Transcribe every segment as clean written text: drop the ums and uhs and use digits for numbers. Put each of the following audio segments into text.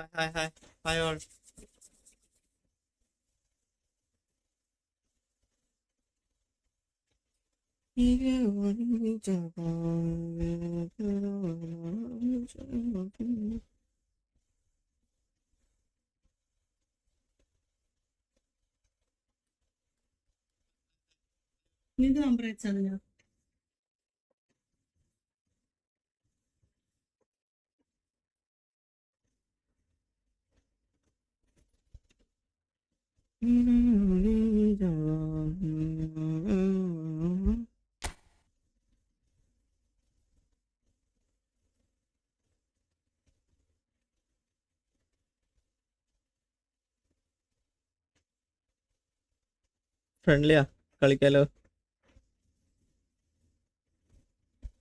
Hi, hi, hi. Hi, all. നിന്റെ number അയച്ചാൽ ഞാൻ ഫ്രണ്ട്ലിയാ കളിക്കാലോ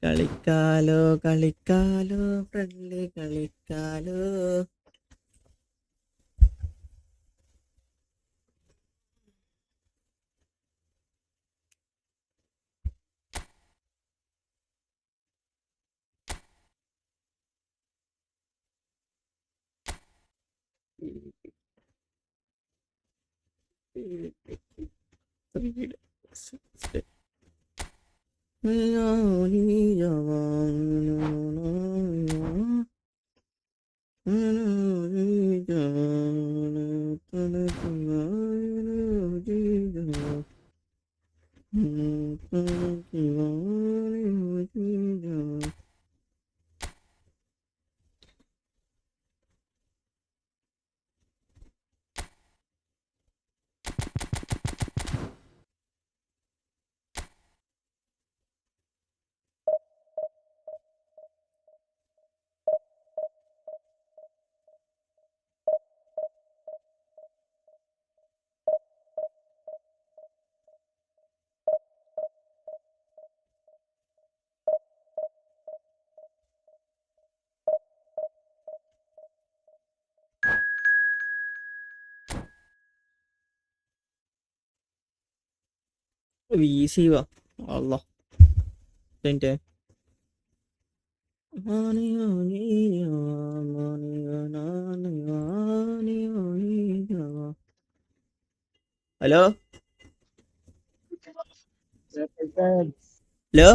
കളിക്കാലോ കളിക്കാലോ ഫ്രണ്ട്ലി കളിക്കാലോ. വീശി വാ അല്ലോ എന്നിട്ട് ഹലോ ഹലോ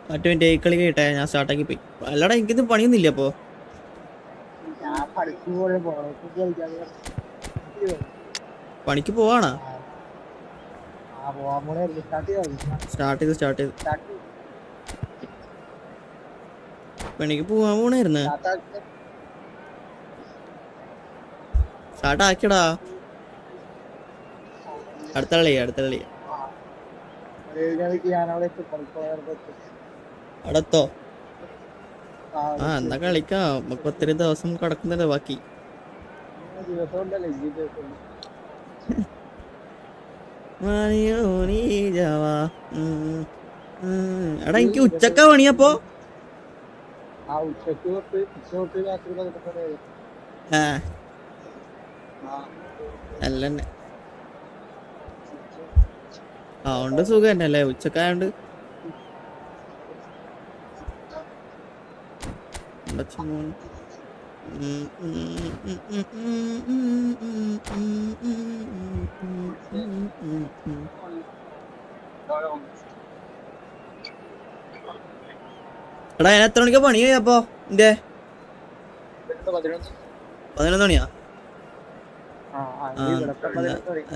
മറ്റു മിനിറ്റ് കളി കേട്ടെ, ഞാൻ സ്റ്റാർട്ടാക്കി പോയി. അല്ലടാ എനിക്കിത് പണിയൊന്നുമില്ല അപ്പോ. പണിക്ക് പോവാണോ? സ്റ്റാർട്ട് ചെയ്ത് പണിക്ക് പോവാൻ പോണായിരുന്നു. സ്റ്റാർട്ട് ആക്കിയടാ. അടുത്ത കളി അടുത്തോ? എന്നാ കളിക്കാം. നമുക്ക് ഒത്തിരി ദിവസം കിടക്കുന്നില്ല ബാക്കി. എടാ എനിക്ക് ഉച്ചക്ക പണിയപ്പോ. അല്ലന്നെ അതുകൊണ്ട് സുഖം തന്നെ അല്ലേ ഉച്ചക്കായോണ്ട്. എടാ ഞാൻ എത്ര മണിക്കാ പണി അപ്പൊ എന്റെ 11 മണിയാ?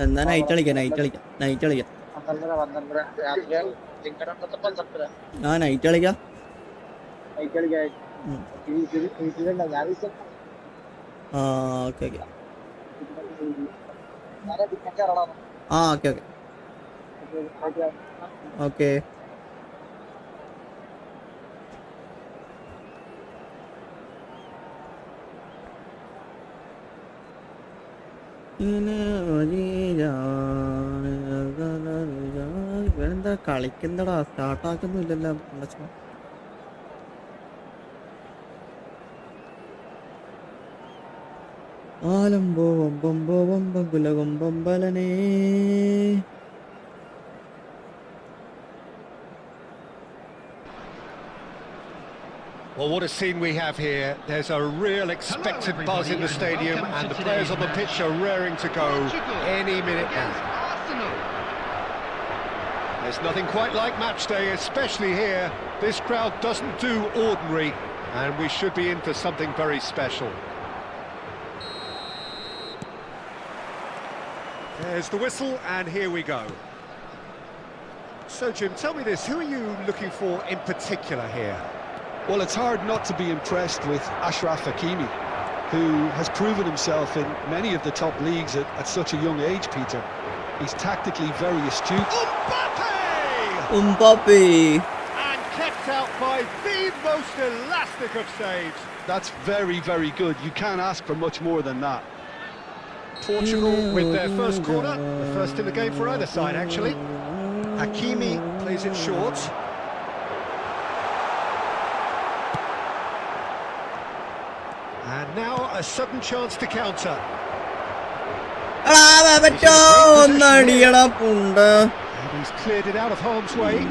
എന്നാ നൈറ്റ് കളിക്കാം. നൈറ്റ് കളിക്കാം. നൈറ്റ് കളിക്കാം. Okay okay. Okay okay. ഇവരെന്താ കളിക്കുന്നടാ? സ്റ്റാർട്ടാക്കുന്നില്ലല്ലോ. ആലമ്പോ വമ്പമ്പോ വമ്പകുലകൊമ്പമ്പലനേ. Well, what a scene we have here. There's a real expectant buzz in the stadium, and the players on the pitch are raring to go any minute now. There's nothing quite like match day, especially here. This crowd doesn't do ordinary, and we should be in for something very special. There's the whistle, and here we go. So, Jim, tell me this, who are you looking for in particular here? Well, it's hard not to be impressed with Achraf Hakimi, who has proven himself in many of the top leagues at such a young age, Peter. He's tactically very astute. Mbappe! And kept out by the most elastic of saves. That's very, very good. You can't ask for much more than that. Portugal with their first corner, the first in the game for either side, actually. Hakimi plays it short. And now a sudden chance to counter. And He's cleared it out of harm's way.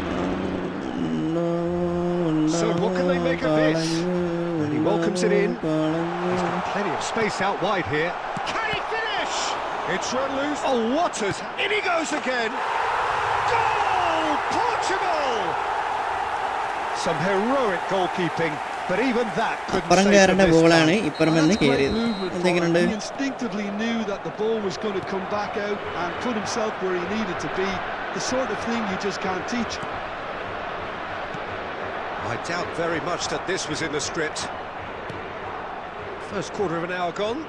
So what can they make of this? And he welcomes it in. He's got plenty of space out wide here. Can he finish? It's run loose. Oh, Waters. In he goes again. Goal! Portugal! Some heroic goalkeeping. But even that couldn't save them this time. He instinctively knew that the ball was going to come back out and put himself where he needed to be. The sort of thing you just can't teach. I doubt very much that this was in the script. First quarter of an hour gone.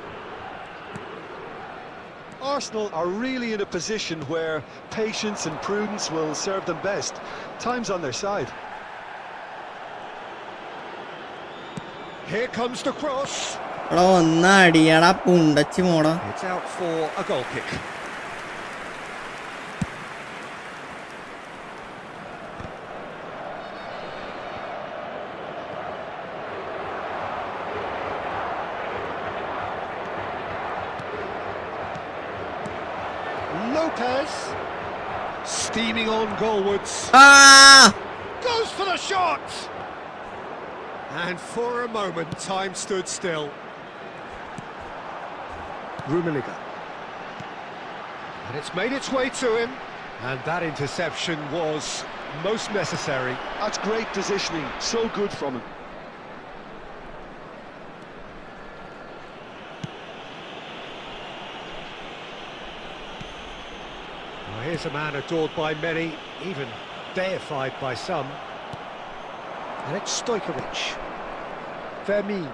Arsenal are really in a position where patience and prudence will serve them best. Time's on their side. Here comes the cross. It's out for a goal kick. Lopez steaming on goalwards. Goes for the shot. And for a moment, time stood still. Rummenigge. And it's made its way to him. And that interception was most necessary. That's great positioning. So good from him. Well, here's a man adored by many, even deified by some. And it's Stojkovic. Vermeer.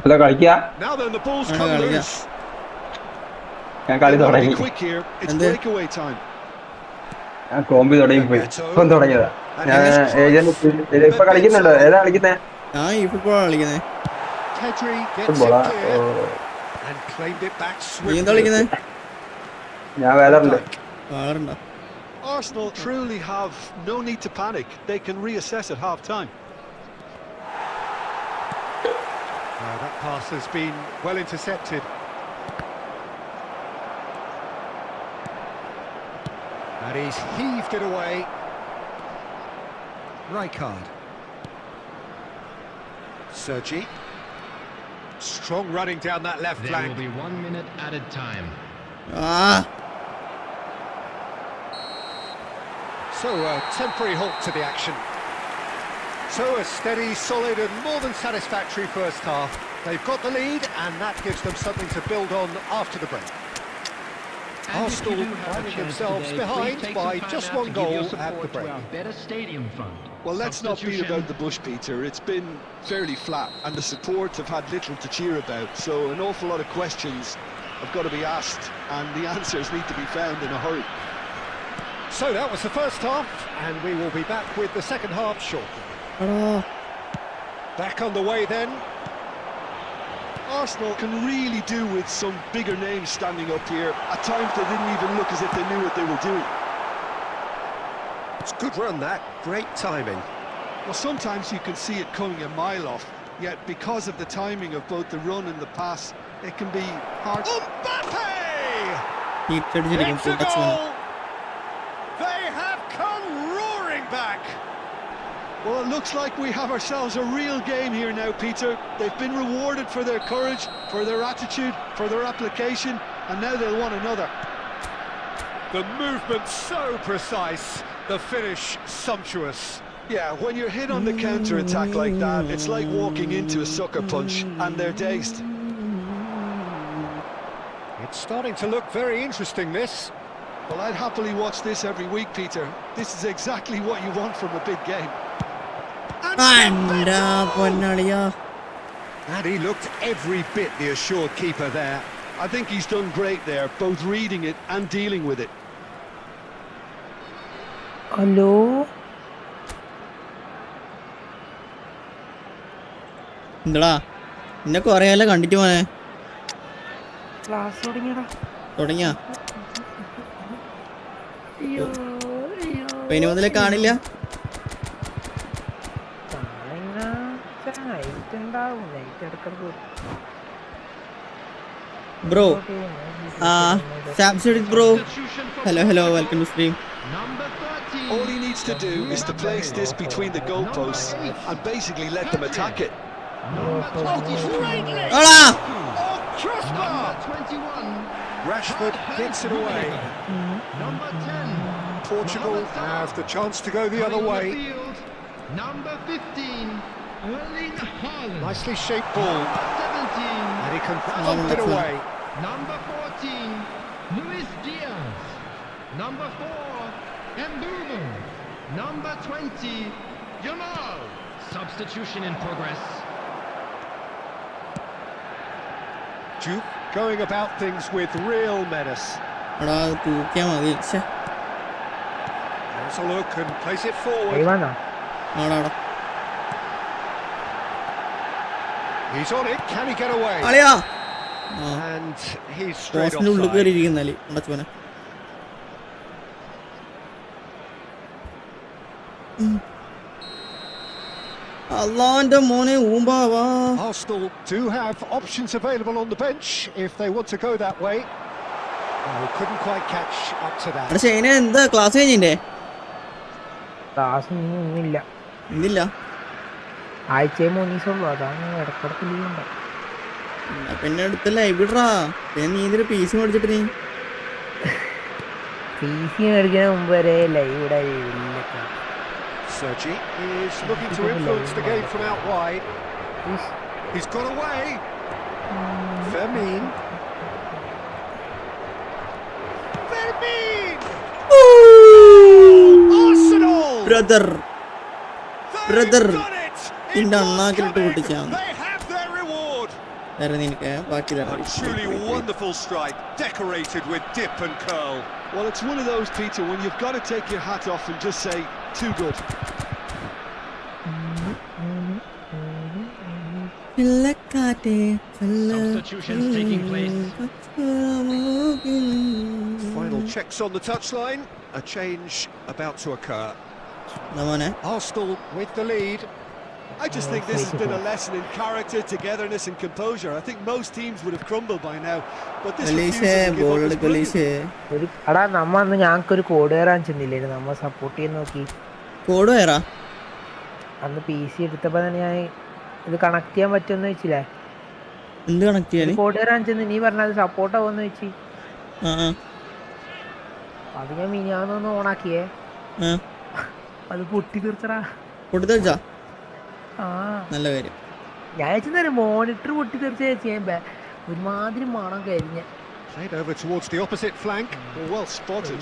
Now then, the ball's come loose. Be quick here. It's breakaway time. Pedri gets it clear and claimed it back swiftly. Arsenal truly have no need to panic. They can reassess at half-time. That pass has been well intercepted. And he's heaved it away. Rijkaard. Sergi. Strong running down that left flank. There will be 1 minute added time. So a temporary halt to the action. So a steady, solid and more than satisfactory first half. They've got the lead and that gives them something to build on after the break. Arsenal finding themselves behind by just one goal at the break. Well, let's not beat about the bush, Peter. It's been fairly flat and the support have had little to cheer about. So an awful lot of questions have got to be asked and the answers need to be found in a hurry. So that was the first half, and we will be back with the second half shortly. Back on the way then. Arsenal can really do with some bigger names standing up here. At times they didn't even look as if they knew what they were doing. It's a good run that, great timing. Well, sometimes you can see it coming a mile off, yet because of the timing of both the run and the pass, it can be hard. Mbappe! It's a goal! They have come roaring back. Well, it looks like we have ourselves a real game here now, Peter. They've been rewarded for their courage, for their attitude, for their application, and now they'll want another. The movement so precise, the finish sumptuous. Yeah, when you're hit on the counter-attack like that, it's like walking into a sucker punch, and they're dazed. It's starting to look very interesting, this. Well, I'd happily watch this every week, Peter. This is exactly what you want from a big game. And he looked every bit the assured keeper there. I think he's done great there, both reading it and dealing with it. Hello? എന്താടാ നിന്നെ കൊറേയല്ലേ കണ്ടിട്ട് പോനെ class തുടങ്ങിയാ ഇനി മുതലേ കാണില്ല bro bro hello welcome to stream. All he needs to do is to place this between the goalposts and basically let them attack it. Rashford gets it away. Portugal have the chance to go the other way. Number 15, Erling Haaland. Nicely shaped ball. 17, And he can pump it away. number 14, Luis Diaz. Number 4, Mbumo. Number 20, Jamal. Substitution in progress. Duke going about things with real menace. എടാ തൂക്കിയാ മതി Has a look and plays it forward. ആടാടാ He's on it. Can he get away? അളിയാ And he's straight പോസ്റ്റിന്റെ ഉള്ളിൽ offside. കയറി ഇരിക്കുന്നാല് അടച്ചോനെ അള്ളാന്റെ മോനെ ഊമ്പാവാ Arsenal do have options available on the bench if they want to go that way. Oh, couldn't quite catch up to that. എടാ ഷെയ്നെ എന്താ class കഴിഞ്ഞില്ലേ class ഒന്നുമില്ല ഇന്നില്ല ആഴ്ചയിൽ 3 ദിവസമുള്ളൂ അതാണ് ഇടക്കിടക്ക് ലീവ് ഉണ്ട് പിന്നെ അടുത്തല്ലേ ഇവിടാ പിന്നെ നീ ഇതിന് പീസ് മേടിച്ചിട്ട് നീ PC മേടിക്കുന്ന മുമ്പ് വരെ ലൈവ് ഇവിടെ Sergi is looking to influence the game from out wide. He's got away. Fermin. Arsenal. Brother. They've done it. ഇന്റെ അണ്ണാക്കിലിട്ട് പൊട്ടിച്ചാ They have their reward. വേറെ നിനക്ക് ബാക്കി A truly wonderful strike, decorated with dip and curl. Well, it's one of those, Peter, when you've got to take your hat off and just say, too good. Substitutions taking place. Final checks on the touchline. A change about to occur. Arsenal with the lead. I just think this has been a lesson in character, togetherness and composure. I think most teams would have crumbled by now, but this refusal to give up is brilliant. എടാ നമ്മ അന്ന് ഞങ്ങൾക്കൊരു code കയറാൻ ചെന്നില്ലേ നമ്മ support ചെയ്ത് നോക്കി code കയറാ അന്ന് PC എടുത്തപ്പോ തന്നെ ഞാൻ ഇത് കണക്ട് ചെയ്യാൻ പറ്റുമെന്ന് വെച്ചില്ലേ എന്ത് കണക്ട് ചെയ്യാൻ കോഡ് കയറാൻ ചെന്ന് നീ പറഞ്ഞത് സപ്പോർട്ട് ആവുമെന്ന് വെച്ച് അത് ഞാൻ മിനിയാന്നൊന്ന് ഓണാക്കിയേ അത് പൊട്ടി തീർച്ചടാ പൊട്ടി തീർച്ചാ നല്ല കാര്യം ഞാൻ വെച്ചാൽ മോണിറ്റർ പൊട്ടി തീർച്ച ഒരുമാതിരി മണം കരിഞ്ഞ Played over towards the opposite flank. Well spotted.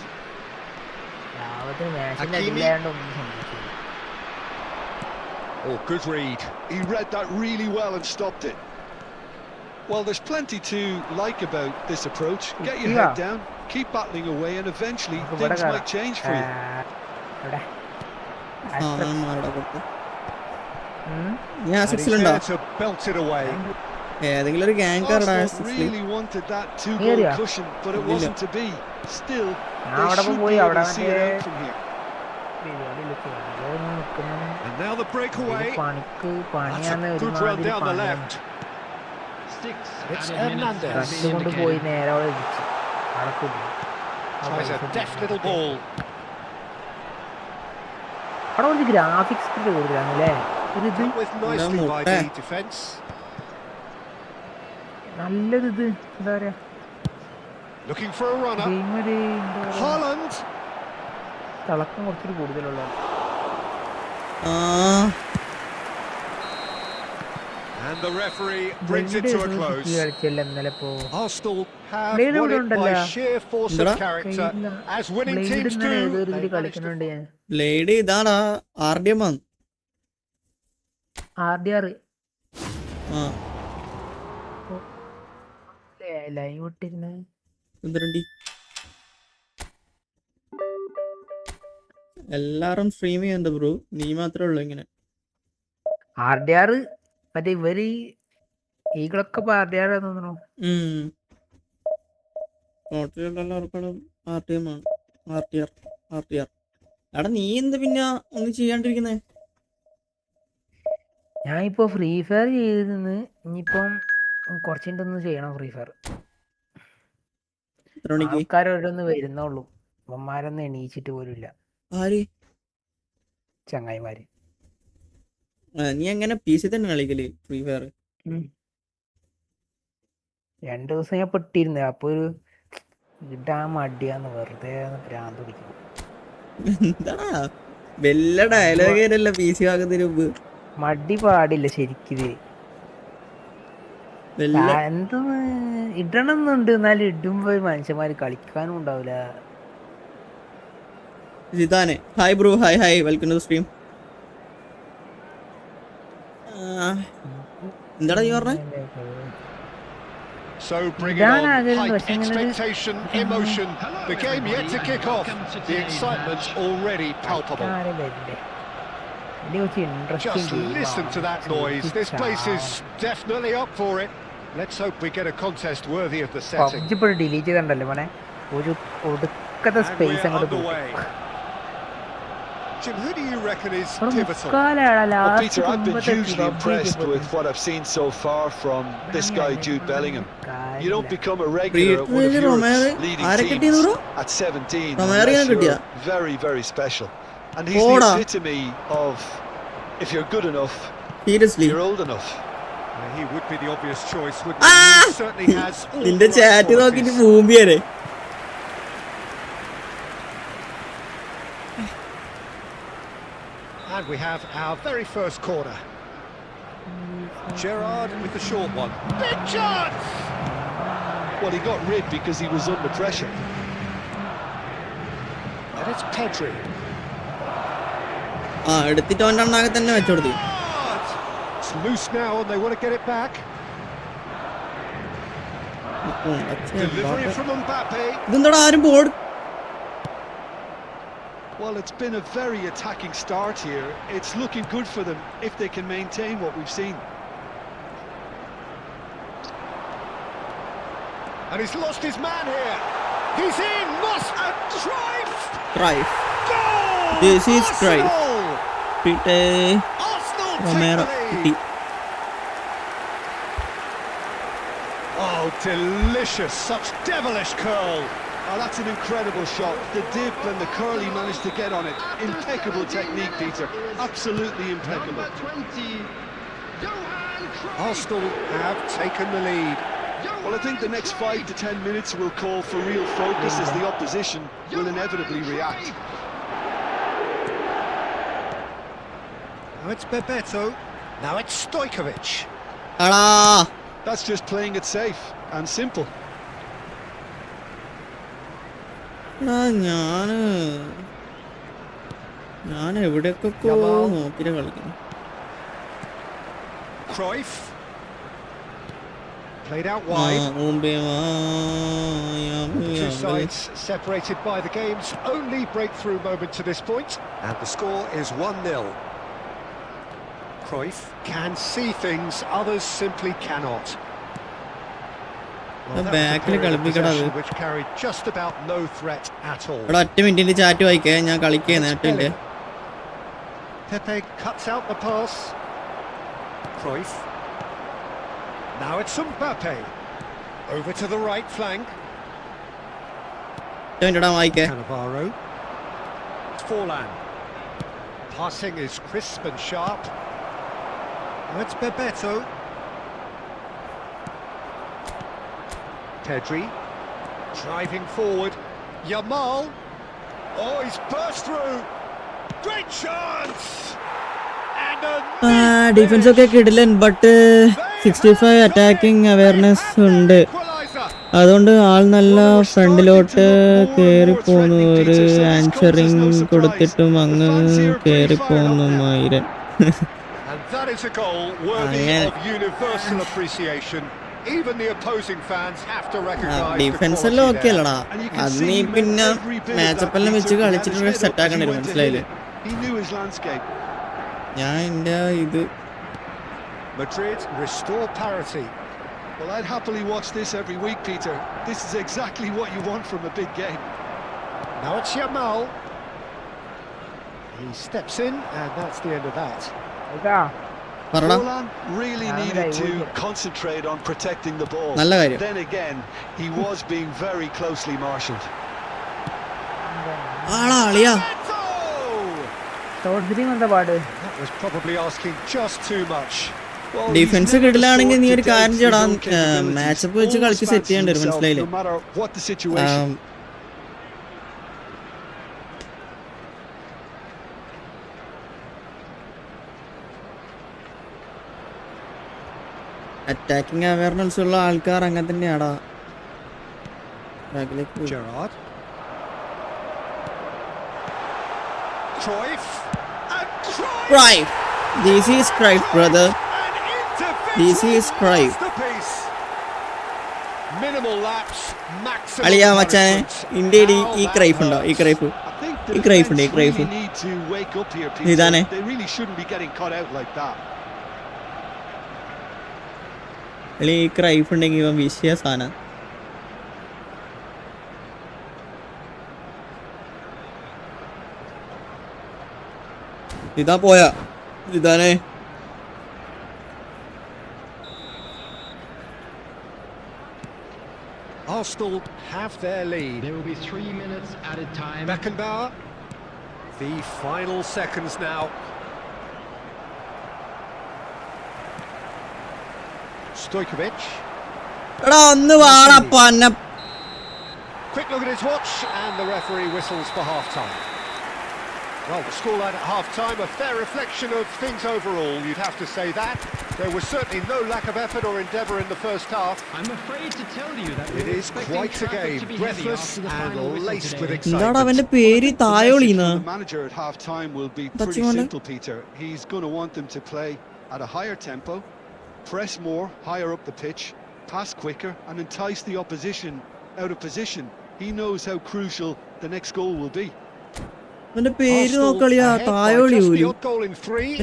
Oh, good read. He read that really well and stopped it. Well, there's plenty to like about this approach. Get your head down, keep battling away, and eventually things might change for you. To belt it away. Arsenal really wanted that two-goal cushion, but it wasn't to be. Still, they should be able to see it out from here. And now the breakaway. That's a good run down the left. It's Hernandez. Tries a deft little ball. അവിടെ കുറച്ച് graphics കൂടുതലാണല്ലേ ഒരു ഇത് Dealt with nicely by the defence. നല്ലൊരു ഇത് എന്താ പറയാ Looking for a runner. Game ഒരു എന്താ പറയാ Haaland. തിളക്കം കുറച്ചൊരു കൂടുതലുള്ള And the referee brings it to a close. കളിച്ചല്ല ഇന്നലെ ഇപ്പോ Arsenal have Blade won it ഉണ്ടല്ലോ. by sheer force of character, as winning teams do. ഏതൊരു They ഇതിൽ managed to കളിക്കുന്നുണ്ട് ഞാൻ ബ്ലേഡ് ഇതാടാ RDM ആണ്. RDR ആ ലൈവ് ഇട്ടിരുന്ന എന്തിനുണ്ടി എല്ലാരും സ്ട്രീം ചെയ്യുന്നുണ്ട് ബ്രോ, നീ മാത്രമേ ഉള്ളൂ ഇങ്ങനെ. RDR മറ്റേ ഇവര് ഈകളൊക്കെ RDR തോന്നണു. എല്ലാവർക്കും RTM ആണ്. RTR എടാ നീ എന്ത് പിന്നെ ഒന്നും ചെയ്യാണ്ടിരിക്കുന്നേ? ഞാൻ ഇപ്പൊ ഫ്രീ ഫയർ ചെയ്തിരുന്ന് ഇനിയിപ്പം കുറച്ചിട്ടൊന്നും ചെയ്യണം. ഫ്രീ ഫയർ എത്ര മണിക്ക്? ആൾക്കാരോരോന്ന് വരുന്നുള്ളൂ, അവന്മാരൊന്നും എണീച്ചിട്ട് പോലുമില്ല. ആര്? ചങ്ങായിമാര്. നീ എങ്ങനെ PC തന്നെ കളിക്കല് ഫ്രീ ഫയർ? 2 ദിവസം ഞാൻ പെട്ടിരുന്നേ, അപ്പൊ ഒരു ഇടാൻ മടിയാന്ന് വെറുതെ ഭ്രാന്ത് പിടിക്കും. എന്താടാ വല്ല ഡയലോഗല്ല PC ആകുന്നതിന് മുമ്പ്? മടി പാടില്ല ശരിക്കിത്. എന്ത് ഇടണമെന്നുണ്ട്, എന്നാലും ഇടുമ്പോ മനുഷ്യന്മാര് കളിക്കാനും ഉണ്ടാവില്ല. ജിതാനെ hi bro, hi welcome to stream. എന്താടാ നീ പറഞ്ഞേ? So bring it on, hype, expectation, emotion. The game yet to kick off. The excitement's already palpable. Just listen to that noise. This place is definitely up for it. Let's hope we get a contest worthy of the setting. Delete ചെയ്തണ്ടല്ലോ മോനെ, ഒരു ഒടുക്കത്തെ space അങ്ങോട്ട്. Jim, who do you reckon is pivotal? Well, Peter, I've been hugely impressed with what I've seen so far from this guy, Jude Bellingham. You don't become a regular at one of Europe's leading teams at 17 unless you're very, very special. And he's the epitome of, if you're good enough, seriously, you're old enough. He would be the obvious choice, wouldn't he? He certainly has all the നിന്റെ right chat നോക്കിട്ട് qualities. മൂമ്പിയരെ. And we have our very first corner. Gerrard with the short one. Big chance! well, he got rid because he was under pressure. And it's Pedri. എടുത്തിട്ട് അവൻ്റെ അണ്ണാകെ തന്നെ വെച്ചോടുത്തി. It's loose now and they want to get it back. Delivery from Mbappe. ഇതെന്താടാ ആരും board? Well, it's been a very attacking start here. It's looking good for them if they can maintain what we've seen. And he's lost his man here. He's in. Must a Cruyff. Cruyff. Goal! This is Cruyff. Arsenal! Pite Arsenal Romero. take the lead. Oh, delicious. Such devilish curl. Oh, that's an incredible shot. The dip and the curl he managed to get on it. Impeccable technique, Peter. Absolutely impeccable. Number 20, Johan Cruyff. Arsenal have taken the lead. Well, I think the next 5 to 10 minutes will call for real focus as the opposition will inevitably react. Now it's Bebeto. Now it's Stojkovic. ആടാ That's just playing it safe and simple. ഞാൻ എവിടെയൊക്കെ നോക്കിട്ട് കളിക്കുന്നു. Cruyff. Played out wide. The two sides separated by the game's only breakthrough moment to this point. And the score is 1-0. Cruyff can see things others simply cannot. Well, that was a period of possession which carried just about no threat at all. എടാ ഒറ്റ മിനിറ്റിന്റെ chat വായിക്കേ, ഞാൻ കളിക്കേ നേരത്തെ. Pepe cuts out the pass. Cruyff. Now it's Mbappe. Over to the right flank. വായിക്കേ. Cannavaro. Forlan. Passing is crisp and sharp. That's Bebeto. Pedri driving forward. Yamal. Oh, he's burst through. Great chance. And defence ഒക്കെ കിടിലൻ, but 65 attacking awareness ഉണ്ട്. അതുകൊണ്ട് ആൾ നല്ല ഫ്രണ്ടിലോട്ട് കയറിപ്പോന്നു. ഒരു answering കൊടുത്തിട്ടും അങ്ങ് കയറിപ്പോന്നു മൈരൻ. Defence എല്ലാം ഓക്കെ അല്ലടാ, അത് നീ പിന്നെ മാച്ചപ്പെല്ലാം വെച്ച് കളിച്ചിട്ട് സെറ്റ് ആക്കേണ്ടി വരും, മനസ്സിലായില്ലേ? ഞാൻ എൻ്റെ ഇത് Madrid restore parity. Well, I'd happily watch this every week, Peter. This is exactly what you want from a big game. Now it's Yamal. He steps in, and that's the end of that. Roland really needed to concentrate on protecting the ball. Then again, he was being very closely marshalled. That was probably asking just too much. Defence കിടിലാണെങ്കിൽ നീ ഒരു കാര്യം ചെയ്യടാ, matchup വെച്ച് കളിച്ച് set ചെയ്യേണ്ടി വരും, മനസ്സിലായില്ലേ? അറ്റാക്കിംഗ് അവയർനെസ് ഉള്ള ആൾക്കാർ അങ്ങനെ തന്നെയാടാ. Gerrard. Cruyff. This is Cruyff, brother. This is Cruyff. Minimal laps, maximum. അളിയാ മച്ചാനെ, ഇന്ത്യയിൽ ഈ ക്രൈഫ് ഉണ്ടോ? ഈ ക്രൈഫ് ഉണ്ട്, ഈ ക്രൈഫ് ഇതാണേ. അളി ഈ ക്രൈഫ് ഉണ്ടെങ്കിൽ ഇവൻ വിഷയ സാധനം. ഇതാ പോയാ ഇതാനേ. Arsenal have their lead. There will be 3 minutes at a time. Beckenbauer. The final seconds now. Stojkovic. എടാ ഒന്ന് വാടാ പന്ന. Quick look at his watch, and the referee whistles for half-time. Well, the scoreline at half-time, a fair reflection of things overall, you'd have to say that. There was certainly no lack of effort or endeavour in the first half. I'm afraid to tell you that it is quite a game, breathless and laced with എന്താടാ excitement. അവന്റെ പേര് തായോളിന്ന്? The manager at half-time will be pretty simple, Peter. He's going to want them to play at a higher tempo, press more, higher up the pitch, pass quicker and entice the opposition out of position. He knows how crucial the next goal will be. അവന്റെ പേര് നോക്കളിയാ, തായോളി ഊരി.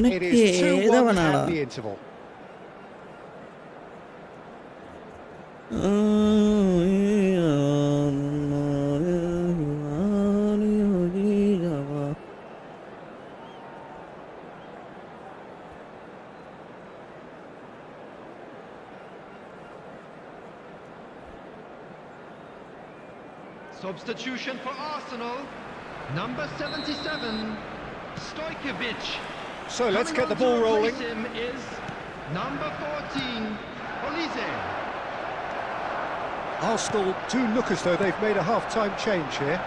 എനിക്ക് ഏതവനാടാ? Substitution for Arsenal. Number 77, Stojkovic. So let's get the ball rolling. Him is number 14, Olise. Arsenal do look as though they've made a half-time change here.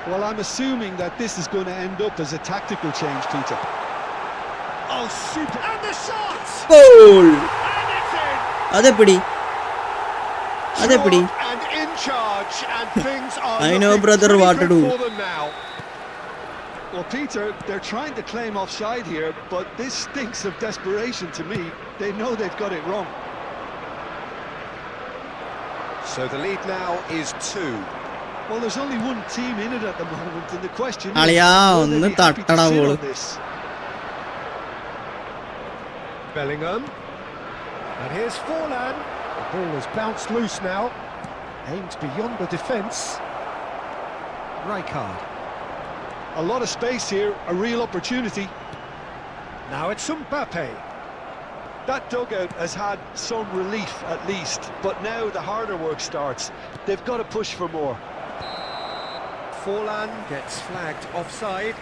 Well, I'm assuming that this is going to end up as a tactical change, Peter. Oh, super! And the shot! Goal! And it's in! അതെപ്പിടി And in charge, and things are I know, brother, what to do. for them now. Well, Peter, they're trying to claim offside here, but this stinks of desperation to me. They know they've got it wrong. So the lead now is 2. Well, there's only one team in it at the moment, and the question is, അളിയാ will ഒന്ന് they be happy to തട്ടടാ sit ball. on this? Bellingham. And here's Forlan. The ball has bounced loose now. Aimed beyond the defence. Rijkaard. A lot of space here, a real opportunity. Now it's Mbappe. That dugout has had some relief at least, but now the harder work starts. They've got to push for more. Forlan gets flagged offside.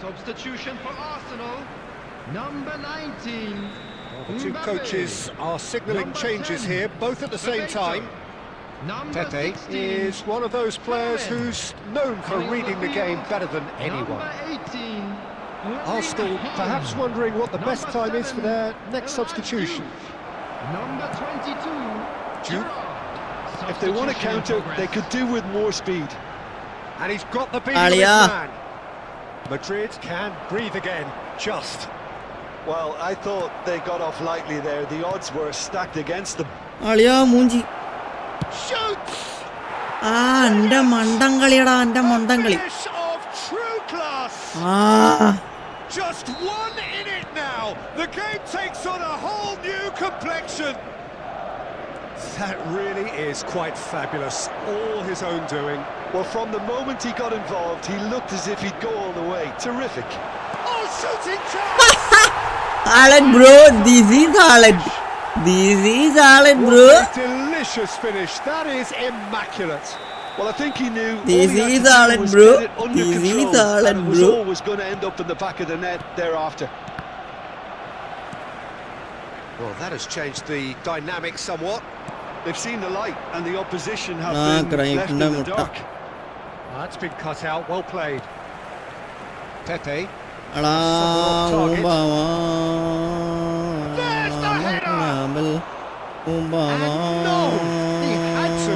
Substitution for Arsenal. Number 19. Well, the two coaches are signalling changes here, both at the same time. Pepe is one of those players who's known for reading the game better than anyone. Arsenal perhaps wondering what the best time is for their next substitution. Number 22. Duke. If they want to counter, they could do with more speed. And he's got the beat of his man. Madrid can breathe again, just. Well, I thought they got off lightly there. The odds were stacked against them. മൂഞ്ചി Shoots! എന്റെ മണ്ടം കളിയടാ എന്റെ മണ്ടം കളി Finish of true class. Just one in it now. The game takes on a whole new complexion. That really is quite fabulous. All his own doing. Well, from the moment he got involved, he looked as if he'd go all the way. Terrific. Oh, shooting chance! Haaland, bro. This is Haaland. This is Haaland, bro. What a delicious finish. That is immaculate. Well, I think he knew This all he had is to do Haaland, was bro. get it under This is control, Haaland, and it was bro. always going to end up in the back of the net thereafter. Well, that has changed the dynamic somewhat. They've seen the light, and the opposition have Ah, been crying left in from the the dark. That's been cut out. Well played. Pepe. എടാ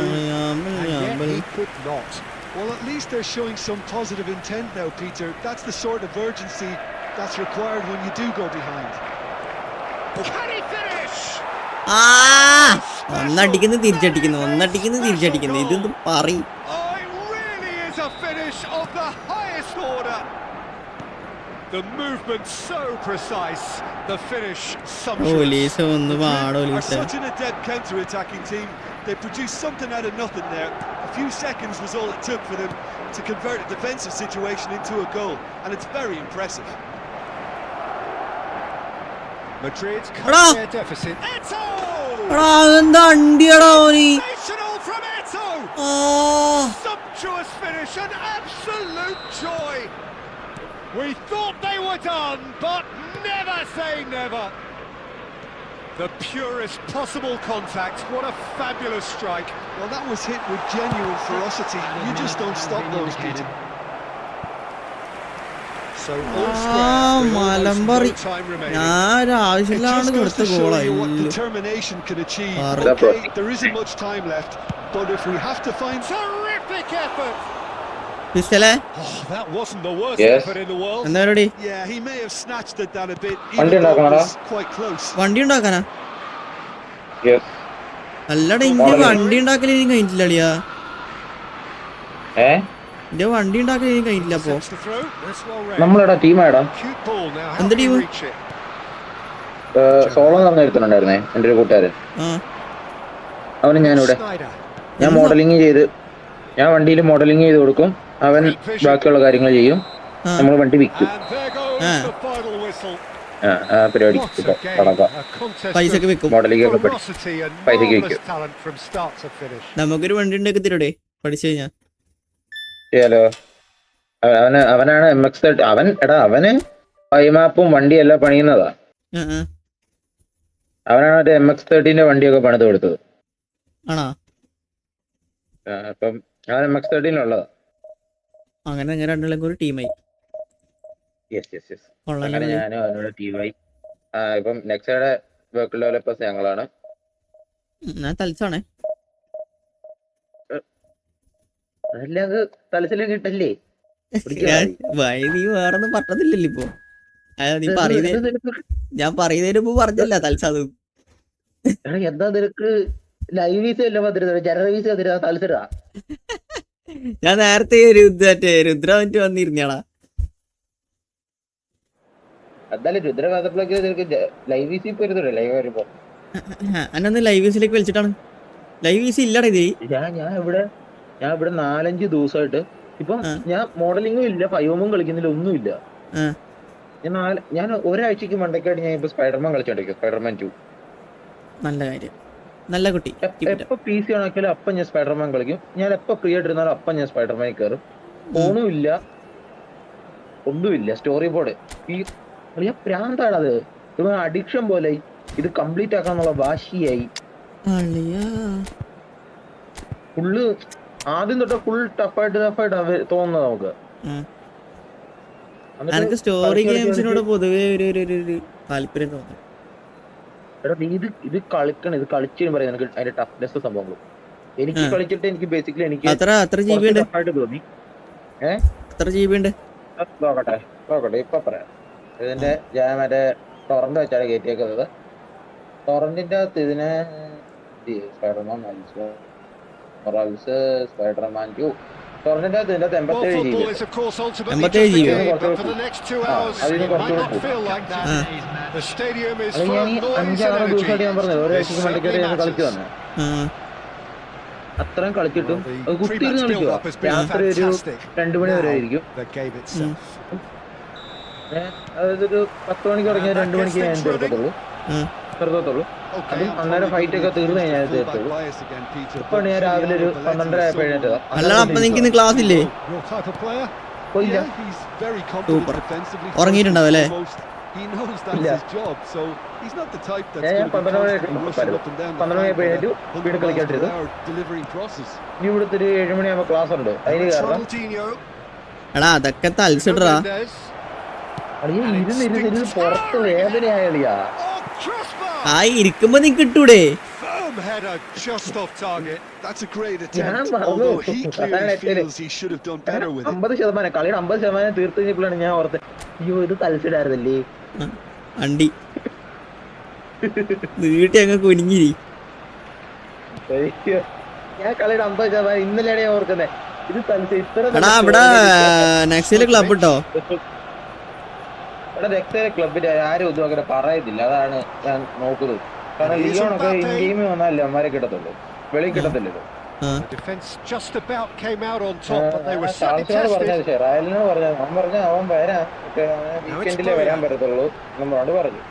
He could not. Well, at least they're showing some positive intent now, Peter. That's the sort of urgency that's required when you do go behind. Can he finish? ഒന്നടിക്കുന്നു തിരിച്ചടിക്കുന്നു ഇതൊന്നും പറയും Oh, it really is a finish of the highest order. The movement so precise, the finish sumptuous. Are such an adept counter-attacking team. They produced something out of nothing there. A few seconds was all it took for them to convert a defensive situation into a goal, and it's very impressive. Madrid cut their deficit. Eto! Sensational from Eto! Sumptuous finish, an absolute joy. We thought they were done, but never say never. The purest possible contact. What a fabulous strike. Well, that was hit with genuine ferocity. You just don't stop those, Peter. So all square with almost no time remaining. It just goes to show you what determination can achieve. Okay, there isn't much time left, but if we have to find... Terrific effort! Oh, that wasn't the worst effort in the world. Yeah, he may have snatched at that a bit, Vandi even though it ഉണ്ടാക്കാനാ? was quite close. വണ്ടി ഉണ്ടാക്കാനാ Yes. അല്ലടാ ഇന്റെ വണ്ടി ഉണ്ടാക്കൽ ഇനി കഴിഞ്ഞിട്ടില്ല അളിയാ ഏ ഇന്റെ വണ്ടി ഉണ്ടാക്കൽ ഇനി കഴിഞ്ഞില്ല അപ്പൊ Sets the throw. That's well read. നമ്മളെടാ ടീമാടാ Cute ball now. How എന്ത് can he team? reach it? Solo എന്ന് പറഞ്ഞ എടുത്തിട്ടുണ്ടായിരുന്നേ എൻ്റെ ഒരു കൂട്ടുകാരൻ ആ അവന് ഞാനിവിടെ Snyder. ഞാൻ മോഡലിംഗ് ചെയ്ത് ഞാൻ വണ്ടിയിൽ മോഡലിംഗ് ചെയ്ത് കൊടുക്കും അവൻ ബാക്കിയുള്ള കാര്യങ്ങൾ ചെയ്യും നമ്മൾ വണ്ടി വിൽക്കും And there goes the final whistle. പരിപാടി What a game. കണക്കാം A contest പൈസക്ക് of വെക്കും മോഡലിംഗ് ഒക്കെ പഠിക്കും ferocity and പൈസക്ക് marvelous വെക്കും talent from start to finish. നമുക്കൊരു വണ്ടി ഉണ്ടാക്കി തരൂടെ പഠിച്ചു കഴിഞ്ഞാ ചെയ്യാലോ അവനാണ് MX അവന് പൈമാപ്പും വണ്ടിയെല്ലാം പണിയുന്നതാ അവനാണ് മറ്റേ MX-13 വണ്ടിയൊക്കെ പണിത് കൊടുത്തത് ആണോ അപ്പം അവൻ MX-13 ഉള്ളതാ അങ്ങനെ അങ്ങനെ രണ്ടും ഒരു ടീമായി അങ്ങനെ ഞാനും അവനോട് ടീമായി ഇപ്പം നെക്സയുടെ വെഹിക്കിൾ ഡെവലപ്പേഴ്സ് ഞങ്ങളാണ് ഞാൻ തൽസാണേ അതല്ലാതെ തലച്ചിലും കിട്ടല്ലേ നീ വേറൊന്നും പറഞ്ഞതില്ലല്ലോ ഇപ്പൊ നീ പറയുന്നേ ഞാൻ പറയുന്നതിന് മുമ്പ് പറഞ്ഞല്ല തൽസാത് എന്താ നിനക്ക് ലൈവ് വീസ അല്ല വന്നിരുന്നത് ജനറൽ വീസ വന്നിരുന്ന തലച്ചിടാ ഞാൻ നേരത്തെ രുദ്ര വന്നിട്ട് വന്നിരുന്നാടാ എന്തായാലും രുദ്ര കാത്തപ്പോഴേക്ക് ലൈവ് ഈസി പോരുന്നുണ്ട് ലൈവ് വരുമ്പോ. അന്നൊന്ന് ലൈവ് വീസിലേക്ക് വലിച്ചിട്ടാണ്. ലൈവ് വീസി ഇല്ലടാ ഇത്. ഞാൻ ഇവിടെ 4-5 ദിവസമായിട്ട് ഇപ്പം ഞാൻ മോഡലിങ്ങും ഇല്ല, ഫൈവമും കളിക്കുന്നില്ല, ഒന്നുമില്ല. ഞാൻ ഒരാഴ്ചക്ക് മണ്ടക്കായിട്ട് ഞാൻ ഇപ്പൊ സ്പൈഡർമാൻ കളിച്ചോണ്ടിരിക്കും, സ്പൈഡർമാൻ 2. നല്ല കാര്യം, നല്ല കുട്ടി. എപ്പൊ PC ആണെങ്കിലും അപ്പം ഞാൻ സ്പൈഡർമാൻ കളിക്കും. ഞാൻ എപ്പൊ ഫ്രീ ആയിട്ടിരുന്നാലും അപ്പം ഞാൻ സ്പൈഡർമാനിൽ കയറും. ഫോണും ഇല്ല, ഒന്നുമില്ല. സ്റ്റോറി ബോർഡ് ഈ പ്രാന്താണത്, അഡിക്ഷൻ പോലെ. ഇത് കംപ്ലീറ്റ് ആക്കാന്നുള്ള വാശിയായി. ഫുള്ള് ആദ്യം തൊട്ട് ഫുൾ ടഫായിട്ട് തോന്നുന്നത് നമുക്ക്. എനിക്ക് സ്റ്റോറി ഗെയിംസിനോട് പൊതുവേ ഒരു താല്പര്യം തോന്നുന്നു. ഇത് കളിക്കണം, ഇത് കളിച്ചു പറയാം എനിക്ക് അതിന്റെ ടഫ്നെസ് സംഭവങ്ങൾ. എനിക്ക് കളിച്ചിട്ട് എനിക്ക് ബേസിക്കലി എനിക്ക് എത്ര GB ഉണ്ട്? തോന്നി. എത്ര GB ഉണ്ട്? നോക്കട്ടെ ഇപ്പൊ പറയാം. ഇതിന്റെ ഞാൻ മറ്റേ ടൊറന്റ് വെച്ചാണ് കയറ്റിയേക്കുന്നത്. ടൊറന്റിന്റെ അകത്ത് ഇതിനെ സ്പൈഡർമാൻ സ്പൈഡർമാൻ 2 ടൊറന്റിന്റെ അകത്ത് ഇതിന്റെ 87 GB. അതിന് ഞാൻ 5-6 ദിവസമായിട്ട് ഞാൻ പറഞ്ഞത് ഒരാഴ്ചക്ക് മണ്ടക്കായിട്ട് ഞാൻ കളിച്ചു തന്നെ. അത്രയും കളിച്ചിട്ടും കുത്തിയിരുന്ന് കളിക്കുക. രാത്രി ഒരു 2 മണി വരെ ആയിരിക്കും. അതായത് ഒരു 10 മണിക്ക് തുടങ്ങിയ 2 മണിക്ക് ഞാൻ തീർക്കത്തുള്ളൂ. അതും അന്നേരം ഫൈറ്റ് ഒക്കെ തീർന്നു കഴിഞ്ഞാൽ തീർത്തുള്ളൂ. ഇപ്പൊ ഞാൻ രാവിലെ ഒരു 12:30 ആയപ്പോ എഴുന്നേറ്റതാ. ക്ലാസ് ഇല്ലേ? ഉറങ്ങിയിട്ടുണ്ടാവും അല്ലേ? ഞാൻ 12 മണി ആയപ്പോ എഴുന്നേറ്റു, വീട് കളിക്കാട്ടിരുന്നു. ഇനി ഇവിടുത്തെ ഒരു 7 മണിയാകുമ്പോ ക്ലാസ് ഉണ്ട്. അതിന് കാരണം എടാ അതൊക്കെ തൽസിടാ. ഇരുന്ന് പുറത്ത് വേദനയാളിയാ. ഇരിക്കുമ്പോ നീ കിട്ടൂടെ? കളിയുടെ 50% തീർത്തു കഴിഞ്ഞപ്പോഴാണ് ഞാൻ ഓർത്തത്, അയ്യോ ഇത് തലച്ചിടായിരുന്നല്ലേ. അണ്ടി വീട്ടി അങ്ങ് കുനിഞ്ഞിരി. ഞാൻ കളിയുടെ 50% ഇന്നലെയാണ് ഞാൻ ഓർക്കുന്നത്. ഇത് എടാ ഇവിടെ നെക്സ്റ്റ് ക്ലബ് ഇട്ടോ. ഇവിടെ നെക്സ്റ്റ് ക്ലബിന്റെ ആരും ഒന്നും അങ്ങനെ പറയുന്നില്ല. അതാണ് ഞാൻ നോക്കുന്നത്. കാരണം ലിയോണൊക്കെ ഇന്ത്യയിൽ വന്നാലേ അവന്മാരെ കിട്ടത്തുള്ളൂ, വെളിയിൽ കിട്ടത്തില്ലല്ലോ. പറഞ്ഞത് റയലിനോട് പറഞ്ഞത്, അവൻ പറഞ്ഞ അവൻ വരാൻ വീക്കെൻഡിലേ വരാൻ പറ്റത്തുള്ളൂ നമ്മളോട് പറഞ്ഞു.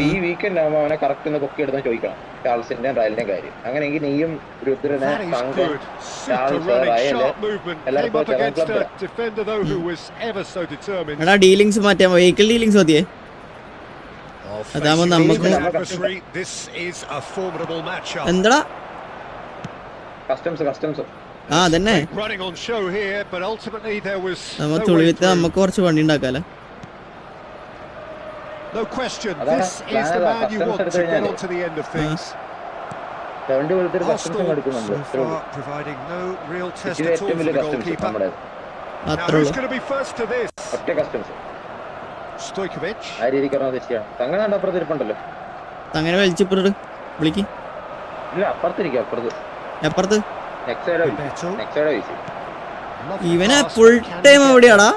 ഈ വീക്കെൻഡ് ആകുമ്പോൾ അവനെ കറക്റ്റ് ഒന്ന് പൊക്കി എടുത്താൽ ചോദിക്കണം ചാൾസിന്റെയും റയലിന്റെയും കാര്യം. അങ്ങനെയെങ്കിൽ നീയും രുദ്രനെ തങ്കം ചാൾസ് റയല് എല്ലാവർക്കും എടാ ഡീലിങ്സ് മാറ്റാൻ വെഹിക്കിൾ ഡീലിങ്സ് മതിയേ. അതാകുമ്പോ നമുക്ക് എന്താ കസ്റ്റംസ് അതന്നെ നമ്മ തുളിവിത്ത് നമ്മക്ക് കുറച്ച് പണി ഉണ്ടാക്കാലോ. No question, this is the man you want to get on to the end of things. Arsenal so far providing no real test at all for the goalkeeper. Now who's going to be first to this? Stojkovic. അങ്ങനെ വലിച്ചിപ്പുറത്ത് വിളിക്ക്. എപ്പുറത്ത് ഇവനെ full time എവിടെയാടാ?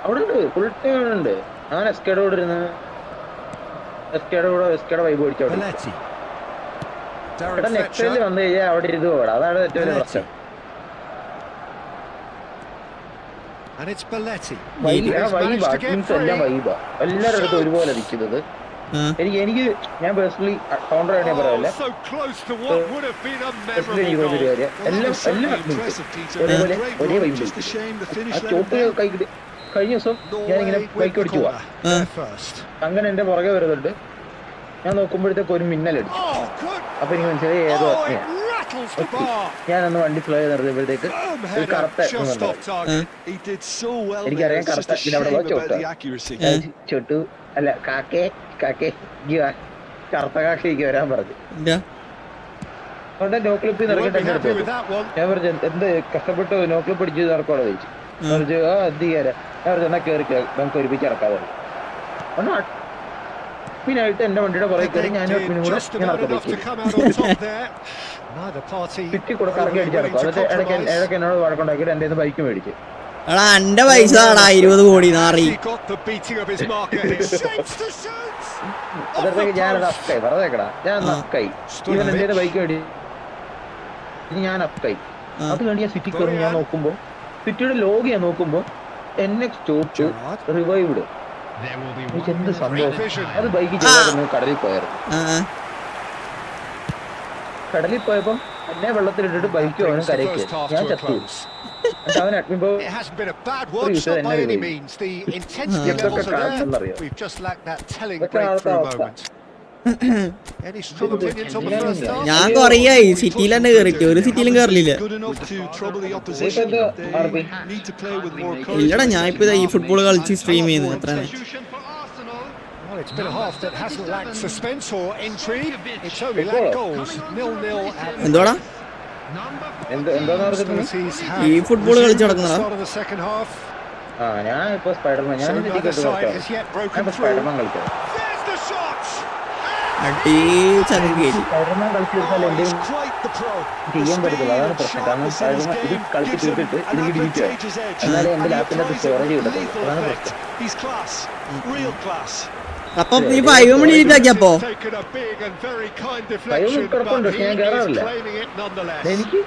അവിടെ full time ഉണ്ട്. ഞാൻ എസ്കേടെ കൂടെ ഇരുന്ന് എസ്കേടെ vibe പിടിച്ചു. അവിടെ നെക്സ്റ്റ് വന്നു കഴിഞ്ഞാൽ അവിടെ ഇരുന്ന് പോകണം. അതാണ് ഏറ്റവും വലിയ പ്രശ്നം. എല്ലാം വൈബാ, എല്ലാവരുടെ അടുത്തും ഒരുപോലെ നിൽക്കുന്നത്. എനിക്ക് ഞാൻ പേഴ്സണലി കൗണ്ടർ ആയിട്ട് ഞാൻ പറയാമല്ലേ, എനിക്ക് തോന്നിയൊരു കാര്യം എല്ലാം ഒരേപോലെ ഒരേ വൈബ്. ആ ചോപ്പ് കൈ കഴിഞ്ഞ ദിവസം ഞാനിങ്ങനെ ബൈക്ക് ഓടിച്ചു പോവാ, അങ്ങനെ എന്റെ പുറകെ വരുന്നുണ്ട്. ഞാൻ നോക്കുമ്പോഴത്തേക്ക് ഒരു മിന്നലടിച്ചു. അപ്പൊ എനിക്ക് മനസ്സിലായി ഏതോ ഞാനൊന്ന് വണ്ടി സ്ലോ ചെയ്ത് നിർത്തിയപ്പോഴത്തേക്ക് ഒരു കറുത്ത എനിക്കറിയാം കറുത്ത പിന്നെ അവിടെ ചൊട്ടു അല്ല കാക്കേ കറുത്ത കാക്കയ്ക്ക് വരാൻ പറഞ്ഞു. അതുകൊണ്ട് നോ ക്ലിപ്പിൽ നിറക്കിട്ട് എന്റെ അടുത്ത് ഞാൻ പറഞ്ഞു എന്ത് കഷ്ടപ്പെട്ട് നോ ക്ലിപ്പ് അടിച്ച് നടക്കോടെ ചോദിച്ചു. പറഞ്ഞു ആ എന്ത് ചെയ്യാനാ. ഞാൻ പറഞ്ഞു എന്നാ കയറി നമുക്ക് ഒരുമിച്ച് ഇറക്കാതെ പറഞ്ഞു. പിന്നായിട്ട് എന്റെ വണ്ടിയുടെ പുറകെ കയറി ഞാനും പിന്നെ കൂടെ ഞാൻ ചുറ്റി കൂടെ കറങ്ങി അടിച്ചിറക്കും. എന്നിട്ട് ഇടയ്ക്ക് എന്നോട് വഴക്കുണ്ടാക്കിയിട്ട് എന്റെ ബൈക്ക് മേടിച്ചു. എടാ എന്റെ പൈസ ആടാ 20 കോടി നാറി. ഞാൻ അപ്പക്കായി പറഞ്ഞേക്കടാ, ഞാൻ അപ്പക്കായി. ഇവൻ എന്റെ ബൈക്ക് വേണ്ടി ഞാൻ അപ്പക്കായി. അത് വേണ്ടി ഞാൻ സിറ്റി കയറി ഞാൻ നോക്കുമ്പോ സിറ്റിയുടെ ലോഗ് ഞാൻ നോക്കുമ്പോ NX സ്റ്റോപ്പ് റിവൈവ്ഡ്. എനിക്ക് എന്ത് സന്തോഷം. അത് ബൈക്ക് ചെയ്യാൻ കടലിൽ പോയായിരുന്നു. കടലിൽ പോയപ്പോ എന്നെ വെള്ളത്തിലിട്ടിട്ട് ബൈക്ക് അവനും കരയ്ക്ക് ഞാൻ ചത്തു. അവൻ അഡ്മിൻ ഞാൻ കൊറേയായി സിറ്റിയിൽ തന്നെ കേറിട്ട് ഒരു സിറ്റിയിലും കേറില്ല. ഇല്ലടാ ഞാൻ ഇപ്പൊ ഈ ഫുട്ബോൾ കളിച്ച് സ്ട്രീം ചെയ്യുന്നു. എത്രയാണ് Well, it's been a half that hasn't lacked suspense or intrigue. It's only lacked goals. 0-0 at എന്തോടാ ഈ ഫുട്ബോൾ കളിച്ച് നടക്കുന്നതാ. ഞാൻ ഇപ്പൊ സ്പൈഡർമാൻ സ്പൈഡർമാൻ കളിക്കാം. അടി ചങ്ങി സ്പൈഡർമാൻ കളിച്ചിരുന്നാൽ എന്തെങ്കിലും ചെയ്യാൻ പറ്റത്തില്ല. അതാണ് പ്രശ്നം. കാരണം സ്പൈഡർമാൻ ഇത് കളിച്ച് തീർത്തിട്ട് ഇതിൽ ഡിലീറ്റ് ആയി. എന്നാലും എന്റെ ലാപ്പിന്റെ സ്റ്റോറേജ് കിട്ടത്തില്ല. അതാണ് പ്രശ്നം. അപ്പൊ നീ 5 മണി ആക്കിയപ്പോ 5 കിടപ്പുണ്ട്. പക്ഷെ ഞാൻ കയറാറില്ല. എനിക്ക്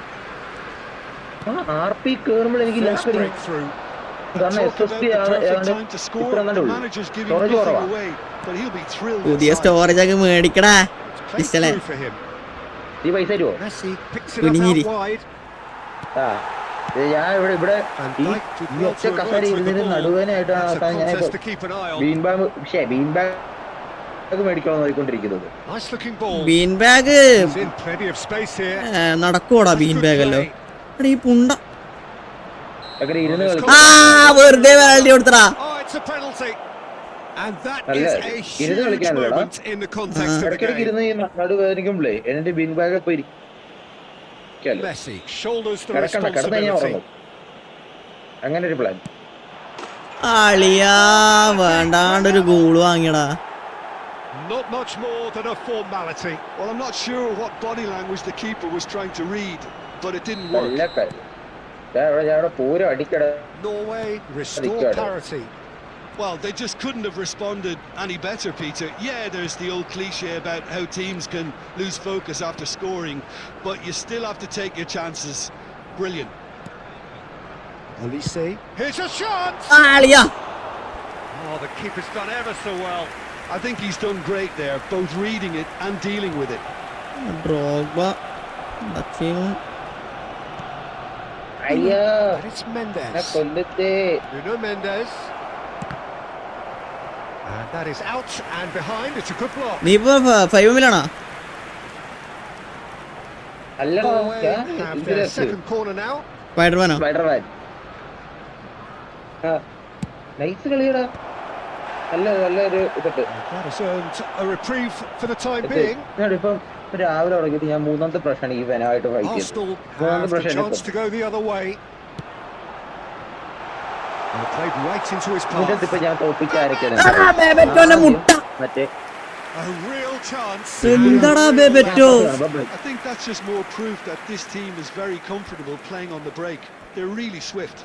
RP കയറുമ്പോൾ എനിക്ക് ലാസ്റ്റ് കാരണം SSP ഇത്ര ഉള്ളൂ. സ്റ്റോറേജ് കുറവാ. പുതിയ സ്റ്റോറേജ് ഒക്കെ മേടിക്കടാ. ഈ പൈസ തരുമോ? കുനിഞ്ഞിരി. ഞാൻ ഇവിടെ ഈ ഒറ്റ കസേര ഇരുന്നതിന് നടുവേനായിട്ടാണ് ഞാൻ ബീൻ ബാഗ് മേടിക്കണം നോക്കിക്കൊണ്ടിരിക്കുന്നത്. ബീൻ ബാഗ് നടക്കൂടാ. ബീൻ ബാഗല്ലോ ഈ പുണ്ട അങ്ങനെ ഇരുന്ന് വെറുതെ വേണ്ടി കൊടുത്തടാ. ഇരുന്ന് കളിക്കാനല്ലടാ. ഇടയ്ക്കിടയ്ക്ക് ഇരുന്ന് ഈ നടുവേദനിക്കുമ്പോഴേ എന്റെ ബീൻ ബാഗ് ഇപ്പൊ കിടക്കണ്ട, കിടന്നു കഴിഞ്ഞാൽ ഉറങ്ങും. അങ്ങനെ ഒരു പ്ലാൻ. ആളിയാ വേണ്ടാണ്ടൊരു ഗോള് വാങ്ങിയടാ. Not much more than a formality. Well, I'm not sure what body language the keeper was trying to read, but it didn't work. Norway restore parity. Well, they just couldn't have responded any better, Peter. Yeah, there's the old cliche about how teams can lose focus after scoring, but you still have to take your chances. Brilliant. Olise. Here's a shot! ആളിയാ Oh, the keeper's done ever so well. I think he's done great there, both reading it and dealing with it. Drogba അയ്യോ And it's Mendes. കൊല്ലത്തെ Nuno Mendes. And that is out and behind. It's a good block. നീ ഇപ്പൊ 5 മില്ലാണോ? Norway have their second corner now. സ്പൈഡർമാനോ? Spiderman nice കളിയടാ. നല്ലൊരു ഇതൊക്കെ That has earned a reprieve for the time being. ഇപ്പം രാവിലെ തുടങ്ങിയിട്ട് ഞാൻ 3ാമത്തെ പ്രശ്നമാണ് ഈ വെനായിട്ട് ഫൈറ്റ് ചെയ്തത്. Arsenal have the chance to go the other way. And played right into his path. ഇപ്പൊ ഞാൻ തോപ്പിച്ചാരൊക്കെയാണ് മറ്റേ A real chance. എന്താടാ ബേബറ്റോ? I think that's just more proof that this team is very comfortable playing on the break. They're really swift.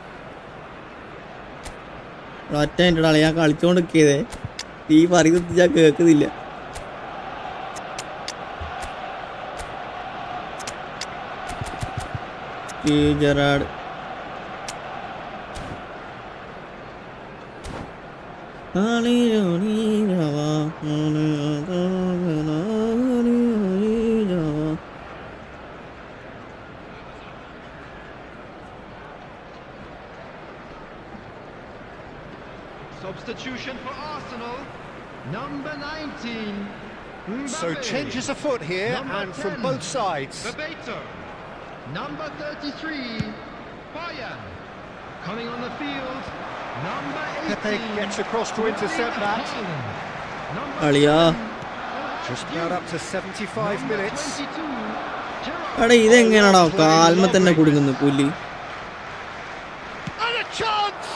ഒറ്റ minute ഞാൻ കളിച്ചോണ്ടിരിക്കതേ. ഈ പറയുന്നത് ഞാൻ കേൾക്കുന്നില്ല. Gerard Substitution for Arsenal, number 19. So changes afoot here and from both sides. Bebeto, number 33. Bayern coming on the field, number 18. Pepe gets across to intercept that. അളിയാ Just about up to 75 minutes. എടാ ഇതെങ്ങനെയാണോ കാൽമ തന്നെ കുടുങ്ങുന്നു പുലി. And a chance!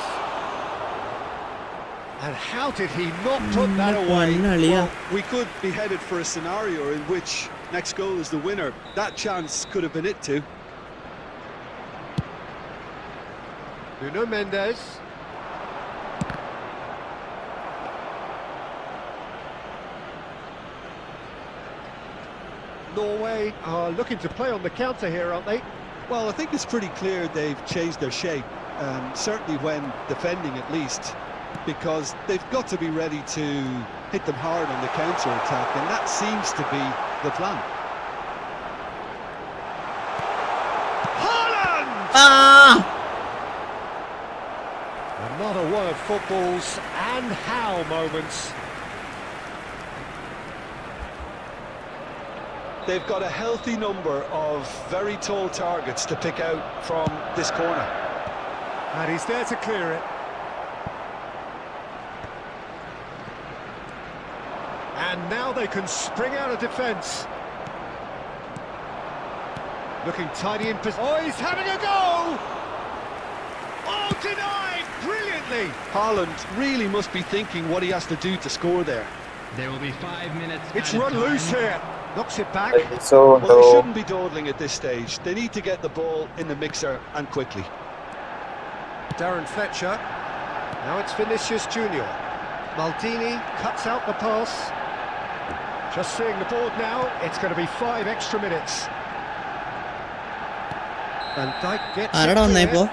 And how did he not put that away? Well, we could be headed for a scenario in which next goal is the winner. That chance could have been it too. Nuno Mendes. Norway are looking to play on the counter here, aren't they? Well, I think it's pretty clear they've changed their shape, certainly when defending at least, because they've got to be ready to hit them hard on the counter-attack, and that seems to be the plan. Another one of football's and how moments. They've got a healthy number of very tall targets to pick out from this corner. And he's there to clear it. And now they can spring out of defence. Looking tidy in position. Oh, he's having a go! Oh, denied! Brilliantly! Haaland really must be thinking what he has to do to score there. There will be 5 minutes. It's run loose here. Knocks it back. Well, they shouldn't be dawdling at this stage. They need to get the ball in the mixer and quickly. Darren Fletcher. Now it's Vinicius Junior. Maldini cuts out the pass. Just seeing the board now, it's going to be 5 extra minutes. And Dijk gets ആരടാ വന്നേ ഇപ്പോ?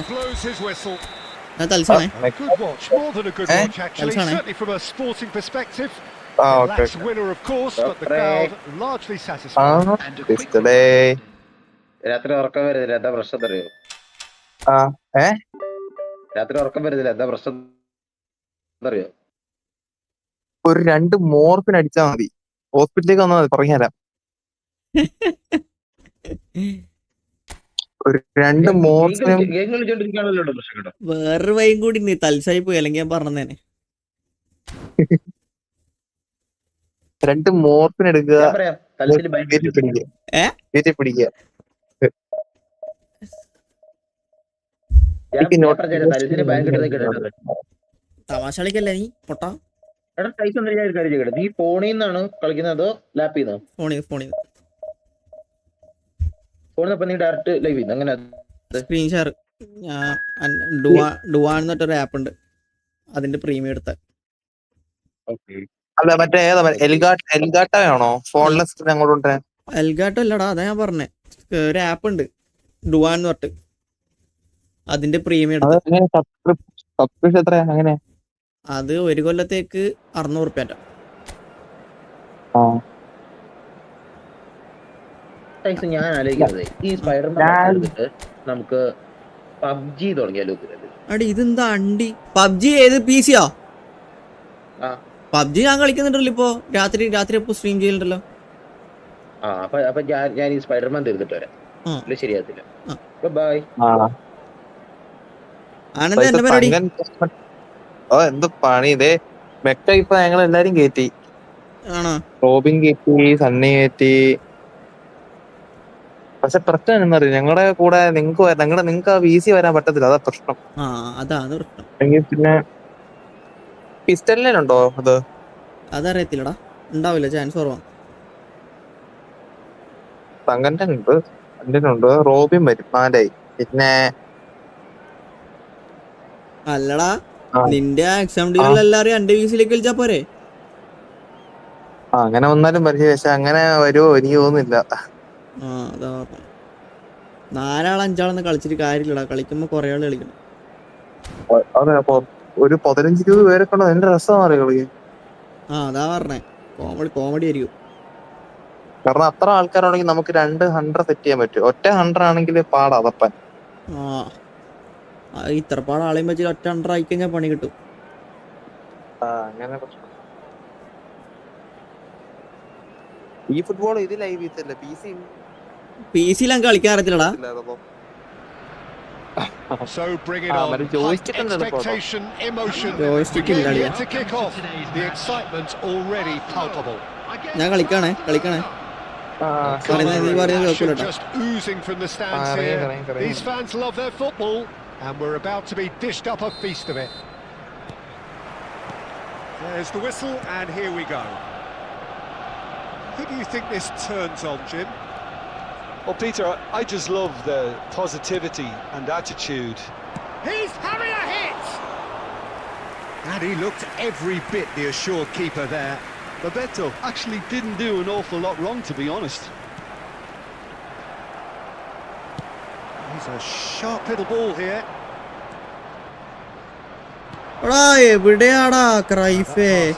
blows his whistle. ഞാൻ തൽസാണേ. Good watch, more than a good watch actually, certainly from a sporting perspective. Last winner of course, but the crowd largely satisfied. രാത്രി ഉറക്കം വരുന്നില്ല, എന്താ പ്രശ്നം അറിയോ? രാത്രി ഉറക്കം വരുന്നില്ല, എന്താ പ്രശ്നം അറിയോ? ഒരു 2 മോർഫിൻ അടിച്ചാ മതി, ഹോസ്പിറ്റലിലേക്ക് വന്നാൽ മതി, പറഞ്ഞുതരാം. ഒരു 2 മോർഫിനും വേറൊരു വൈയും കൂടി നീ തൽസായി പോയി, അല്ലെങ്കിൽ ഞാൻ പറഞ്ഞേനെ. 2 മോർഫിൻ എടുക്കുക, പിടിക്കുക. തമാശ കളിക്കല്ലേ നീ പൊട്ടാ? നീ ഫോണിൽ നിന്നാണ് കളിക്കുന്നത് അതോ ലാപ്പിൽ നിന്നോ? ഫോണിൽ നീ ഡയറക്റ്റ് ലൈവ് ചെയ്യുന്നു അങ്ങനെ? Screen share. ഡുവാൻ എന്നിട്ടൊരു ആപ്പ് ഉണ്ട്, അതിന്റെ പ്രീമിയം എടുത്ത. അല്ല മറ്റേ ഏതാ എൽഗാട്ടയാണോ ഫോണിലെസ് അങ്ങോട്ട്? എൽഗാട്ടോ അല്ലടാ, അതാ ഞാൻ പറഞ്ഞേ. ഒരു ആപ്പ് ഉണ്ട് ഡുവാൻ എന്ന് പറഞ്ഞിട്ട്, അതിന്റെ പ്രീമിയം എടുത്ത. സബ്സ്ക്രിപ്ഷൻ എത്രയാ? അങ്ങനെ അത് 1 കൊല്ലത്തേക്ക് 600 റുപ്യ. ഞാൻ ആലോചിക്കുന്നത് ഈ സ്പൈഡർമാൻ നമുക്ക് പബ്ജി തുടങ്ങിയാലോ? അടി ഇതെന്താ അണ്ടി? പബ്ജി ഏത് PC-യോ? പബ്ജി ഞാൻ കളിക്കുന്നുണ്ടല്ലോ ഇപ്പൊ, രാത്രി എപ്പോ സ്ട്രീം ചെയ്യുന്നുണ്ടല്ലോ. അപ്പൊ ഞാൻ ഈ സ്പൈഡർമാൻ തീർത്തിട്ട് വരാം, ശരിയാത്തില്ല. ബൈ. ആനന്ദ എന്നെ പരിപാടി. എന്ത് പണി ഇതേ മെക്ക ഇപ്പൊ ഞങ്ങൾ എല്ലാരും കേറ്റി. ആണോ? റോബിൻ കേറ്റി, സണ്ണി കേറ്റി. പക്ഷെ പ്രശ്നം എന്നറിയാം, ഞങ്ങളുടെ കൂടെ നിങ്ങക്ക് ആ VC വരാൻ പറ്റത്തില്ല, അതാ പ്രശ്നം. അതാണ് പ്രശ്നം. പിന്നെ പിസ്റ്റലിനുണ്ടോ അത്? അതറിയത്തില്ലടാ, ഉണ്ടാവില്ല, ചാൻസ് കുറവാ. തങ്കന്റെ ഉണ്ട്, റോബിൻ വരും 4 ആയി. പിന്നെ അല്ലടാ, നിന്റെ എക്സാം ഡീലുള്ള എല്ലാരും എന്റെ VC-ലേക്ക് വിളിച്ചാ പോരെ? അങ്ങനെ വന്നാലും പക്ഷെ അങ്ങനെ വരുമോ എനിക്ക് തോന്നുന്നില്ല. അതാ 4-5 കളിച്ചിട്ട് കാര്യമില്ലടാ, കളിക്കുമ്പോ കൊറേ ആള് കളിക്കണം. അതെ, അപ്പൊ ഒരു 15-20 പേരൊക്കെ ഉണ്ടോ, എന്റെ രസമാണ് കളിക്കാൻ. അതാ പറഞ്ഞേ, കോമഡി ആയിരിക്കും. കാരണം അത്ര ആൾക്കാരാണെങ്കിൽ നമുക്ക് 2 100 സെറ്റ് ചെയ്യാൻ പറ്റും. ഒറ്റ 100 ആണെങ്കിൽ പാടാ തപ്പാൻ. ഇത്ര പാട് ആളെയും വെച്ച് ഒറ്റ 100 ആയിക്കഴിഞ്ഞാൽ പണി കിട്ടും. അങ്ങനെ ഈ ഫുട്ബോൾ ഇത് ലൈവ് ചെയ്തല്ലേ? PC-യിൽ കളിക്കാൻ അറിയത്തില്ലടാ. So bring it on. Expectation, emotion. To kick off. The excitement already palpable. ഞാൻ കളിക്കണേ. Just oozing from the stands here. These fans love their football, and we're about to be dished up a feast of it. There's the whistle, and here we go. Who do you think this turns on, Jim? Well, Peter, I just love the positivity and attitude. He's having a hit! And he looked every bit the assured keeper there. Bebeto actually didn't do an awful lot wrong, to be honest. He's a sharp little ball here.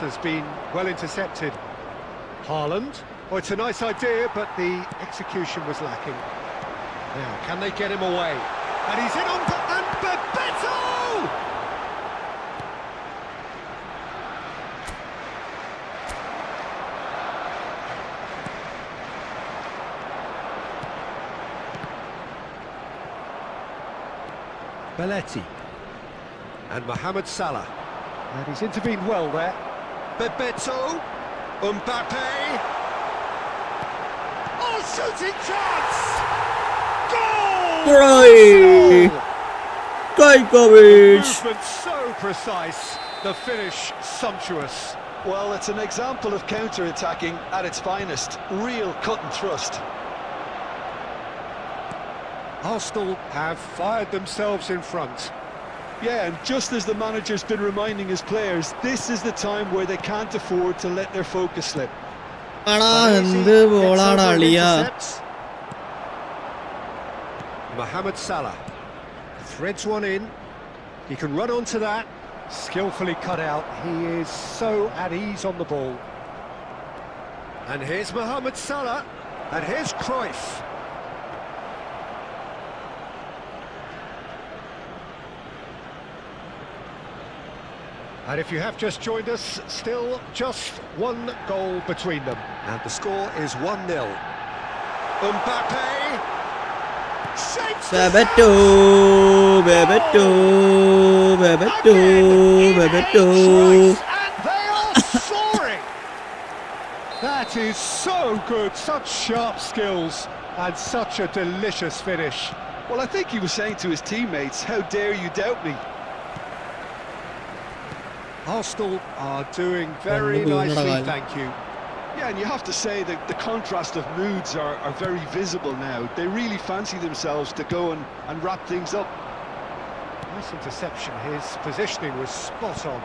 That pass has been well intercepted. Haaland. Oh, it's a nice idea, but the execution was lacking. Now, can they get him away? And he's in on... And Bebeto! Belletti. And Mohamed Salah. And he's intervened well there. Bebeto. Mbappe. Oh, shooting chance! Goal! The movement so precise, the finish sumptuous. Well, it's an example of counter-attacking at its finest. Real cut and thrust. Arsenal have fired themselves in front. Yeah, and just as the manager's been reminding his players, this is the time where they can't afford to let their focus slip. Mohamed Salah threads one in. He can run onto that. Skillfully cut out. He is so at ease on the ball. And here's Mohamed Salah. And here's Cruyff. And if you have just joined us, still just one goal between them. And the score is 1-0. Mbappe! Bebeto. And they are soaring! That is so good, such sharp skills, and such a delicious finish. Well, I think he was saying to his teammates, how dare you doubt me? Arsenal are doing very nicely, thank you. Yeah, and you have to say that the contrast of moods are very visible now. They really fancy themselves to go and wrap things up. Nice interception. His positioning was spot on.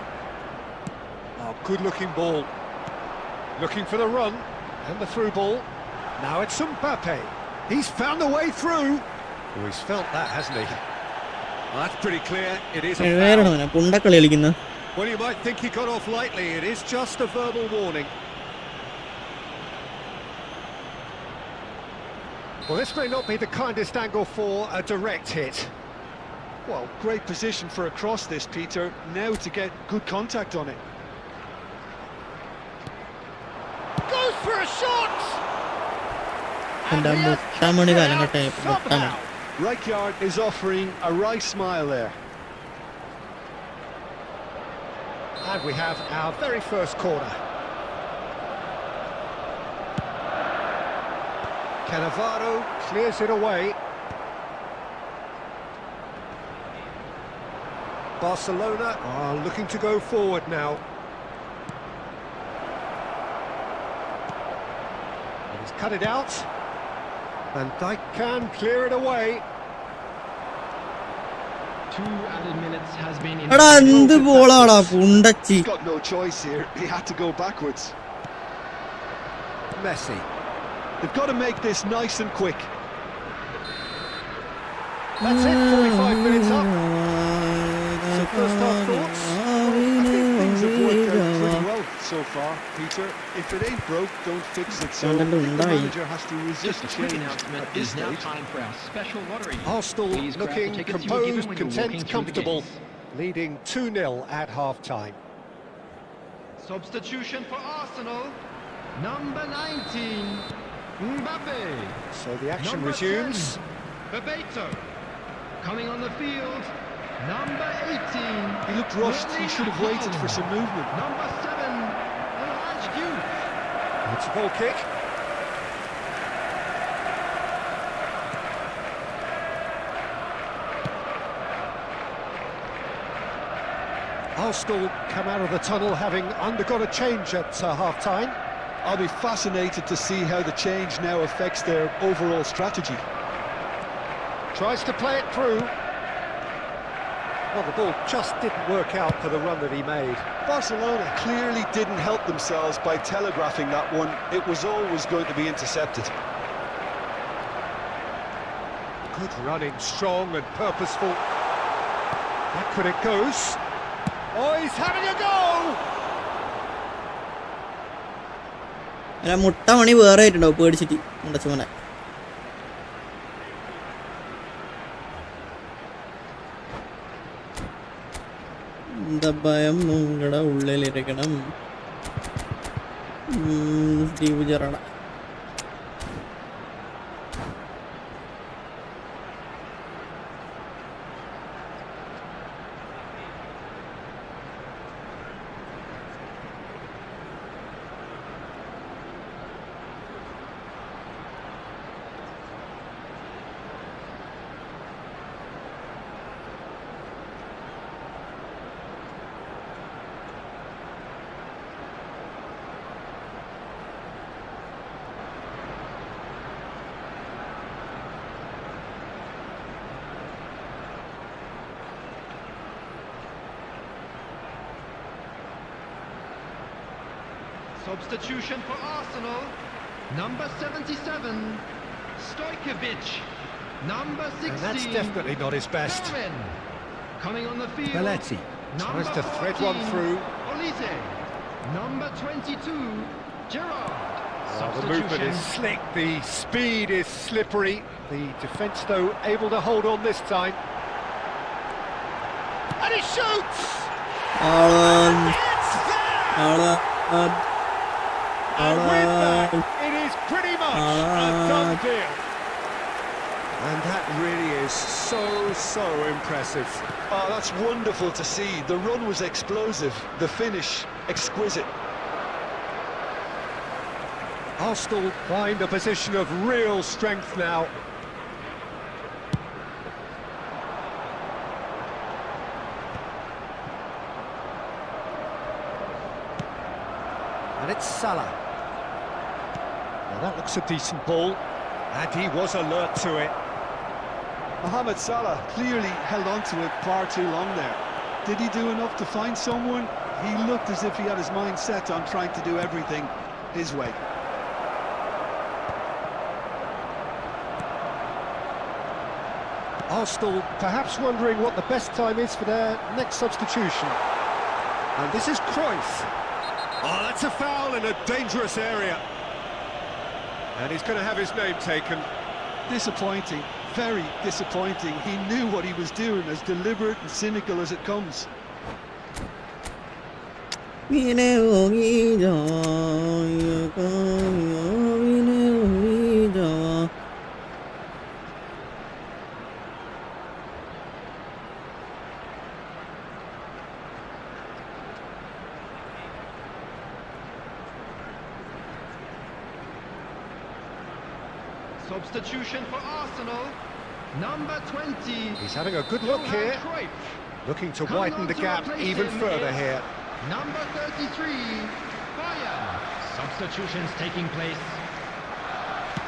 Oh, good-looking ball. Looking for the run and the through ball. Now it's Mbappe. He's found a way through. Oh, he's felt that, hasn't he? Well, that's pretty clear. It is a foul. Well, you might think he got off lightly. It is just a verbal warning. Well, this may not be the kindest angle for a direct hit. Well, great position for a cross this, Peter. Now to get good contact on it. Goes for a shot! Rijkaard is offering a wry smile there. And we have our very first corner. Cannavaro clears it away. Barcelona are looking to go forward now. And he's cut it out. And Dijk can clear it away. 2 added minutes has been in. He's got no choice here. He had to go backwards. Messi. They've got to make this nice and quick. That's it, 45 minutes up. So first half thoughts? Well, I think things have worked out pretty well so far, Peter. If it ain't broke, don't fix it. So the manager has to resist change at this stage. Arsenal looking composed, content, comfortable, leading 2-0 at half-time. Substitution for Arsenal, number 19, Mbappe. So the action Number resumes. 10, Bebeto. Coming on the field, number 18. He looked rushed. He should have waited for some movement. Number 7, Elijah. It's a goal kick. Arsenal come out of the tunnel having undergone a change at half-time. I'll be fascinated to see how the change now affects their overall strategy. Tries to play it through. Well, the ball just didn't work out for the run that he made. Barcelona clearly didn't help themselves by telegraphing that one. It was always going to be intercepted. Good running, strong and purposeful. Back when it goes. Oh, he's having a go! അല്ല മുട്ട മണി വേറെ ആയിട്ടുണ്ടോ പേടിച്ചിട്ട് മുണ്ടച്ചോനെ. എന്താ ഭയം നിങ്ങളുടെ ഉള്ളിലിരിക്കണം. Steve Gerrard. Substitution for Arsenal. Number 77, Stojkovic. Number 16, And that's definitely not his best. Darwin. Coming on the field, Belletti tries to thread one 14, through. Olise. Number 22, Gerrard. The movement is slick, the speed is slippery. The defence, though, able to hold on this time. And he shoots! It's there! And with that, it is pretty much a done deal. And that really is so impressive. Oh, that's wonderful to see. The run was explosive, the finish exquisite. Arsenal find a position of real strength now. And it's Salah. Well, that looks a decent ball, and he was alert to it. Mohamed Salah clearly held on to it far too long there. Did he do enough to find someone? He looked as if he had his mind set on trying to do everything his way. Arsenal perhaps wondering what the best time is for their next substitution. And this is Cruyff. Oh, that's a foul in a dangerous area. And he's going to have his name taken. Disappointing, very disappointing. He knew what he was doing, as deliberate and cynical as it comes. Substitution for Arsenal. Number 20. He's having a good look here. Cruyff. Looking to widen the gap even further here. Number 33, Bayern. Substitutions taking place.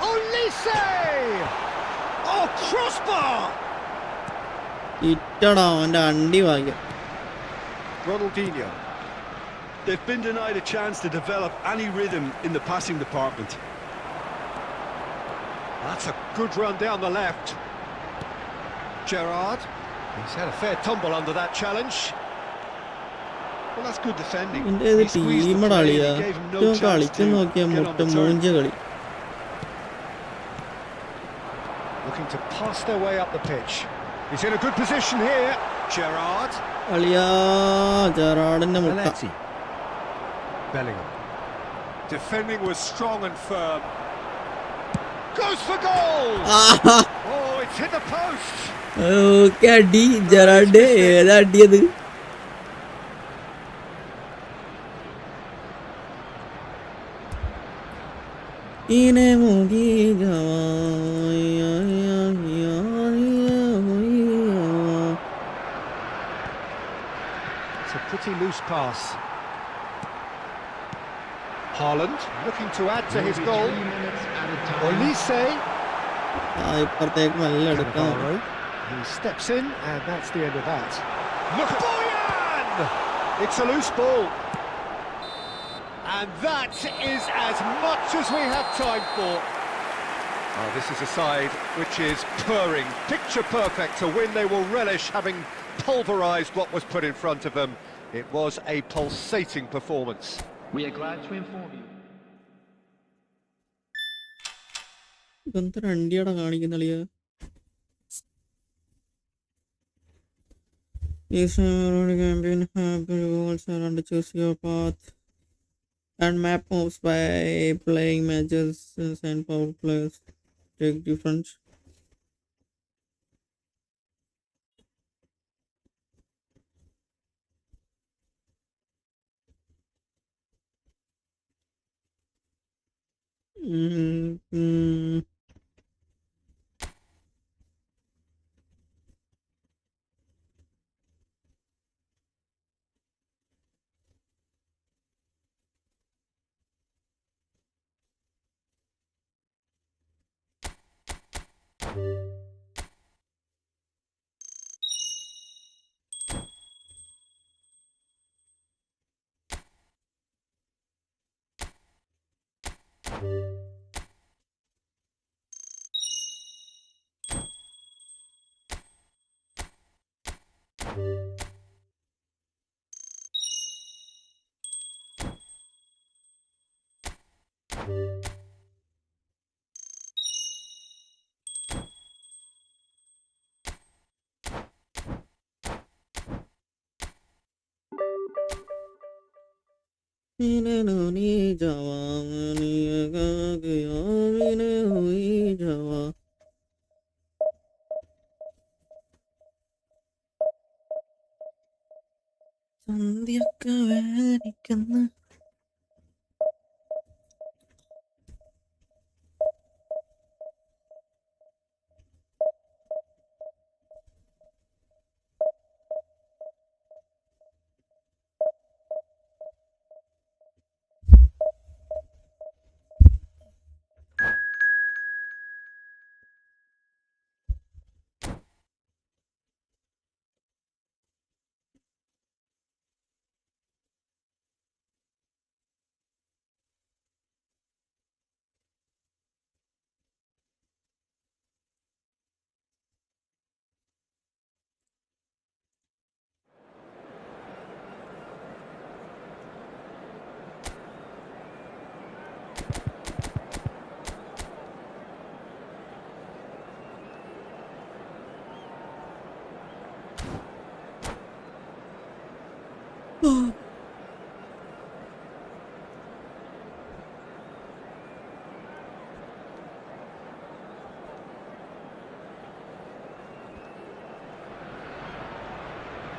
Olise! Oh, crossbar! ഇറ്റടാ അവൻ്റെ അണ്ടി ഭാഗ്യം. Ronaldinho. They've been denied a chance to develop any rhythm in the passing department. That's a good run down the left. Gerrard. He's had a fair tumble under that challenge. Well, that's good defending. എൻ്റെ He squeezed the ടീമടാ play, കളിയാ. he gave him no ഏറ്റവും chance കളിച്ചു to Nokia get on മുട്ട the turn. മൂഞ്ച കളി. Looking to pass their way up the pitch. He's in a good position here. Gerrard. കളിയാ ജെറാർഡിന്റെ മുട്ട. Belletti. Bellingham. Defending was strong and firm. Goes for goal! Oh, it's hit the post! Okay അടി Gerard ഏതാ അടിയത്? ഇനെ മുകി It's a pretty loose pass. Haaland looking to add to his goal. 3 minutes at a time. Olise. ഇപ്പുറത്തേക്ക് നല്ല എടുക്കാം. Cannavaro. He steps in, and that's the end of that. Look at Boyan! It's a loose ball. And that is as much as we have time for. Oh, this is a side which is purring, picture perfect to win. They will relish having pulverised what was put in front of them. It was a pulsating performance. We are glad to inform you. ഇതെന്താ രണ്ടിയട കാണിക്കുന്നില്ല. This campaign have goals and choose your path and map moves by playing matches and power players take difference. സന്ധ്യൊക്കെ വേദനിക്കുന്ന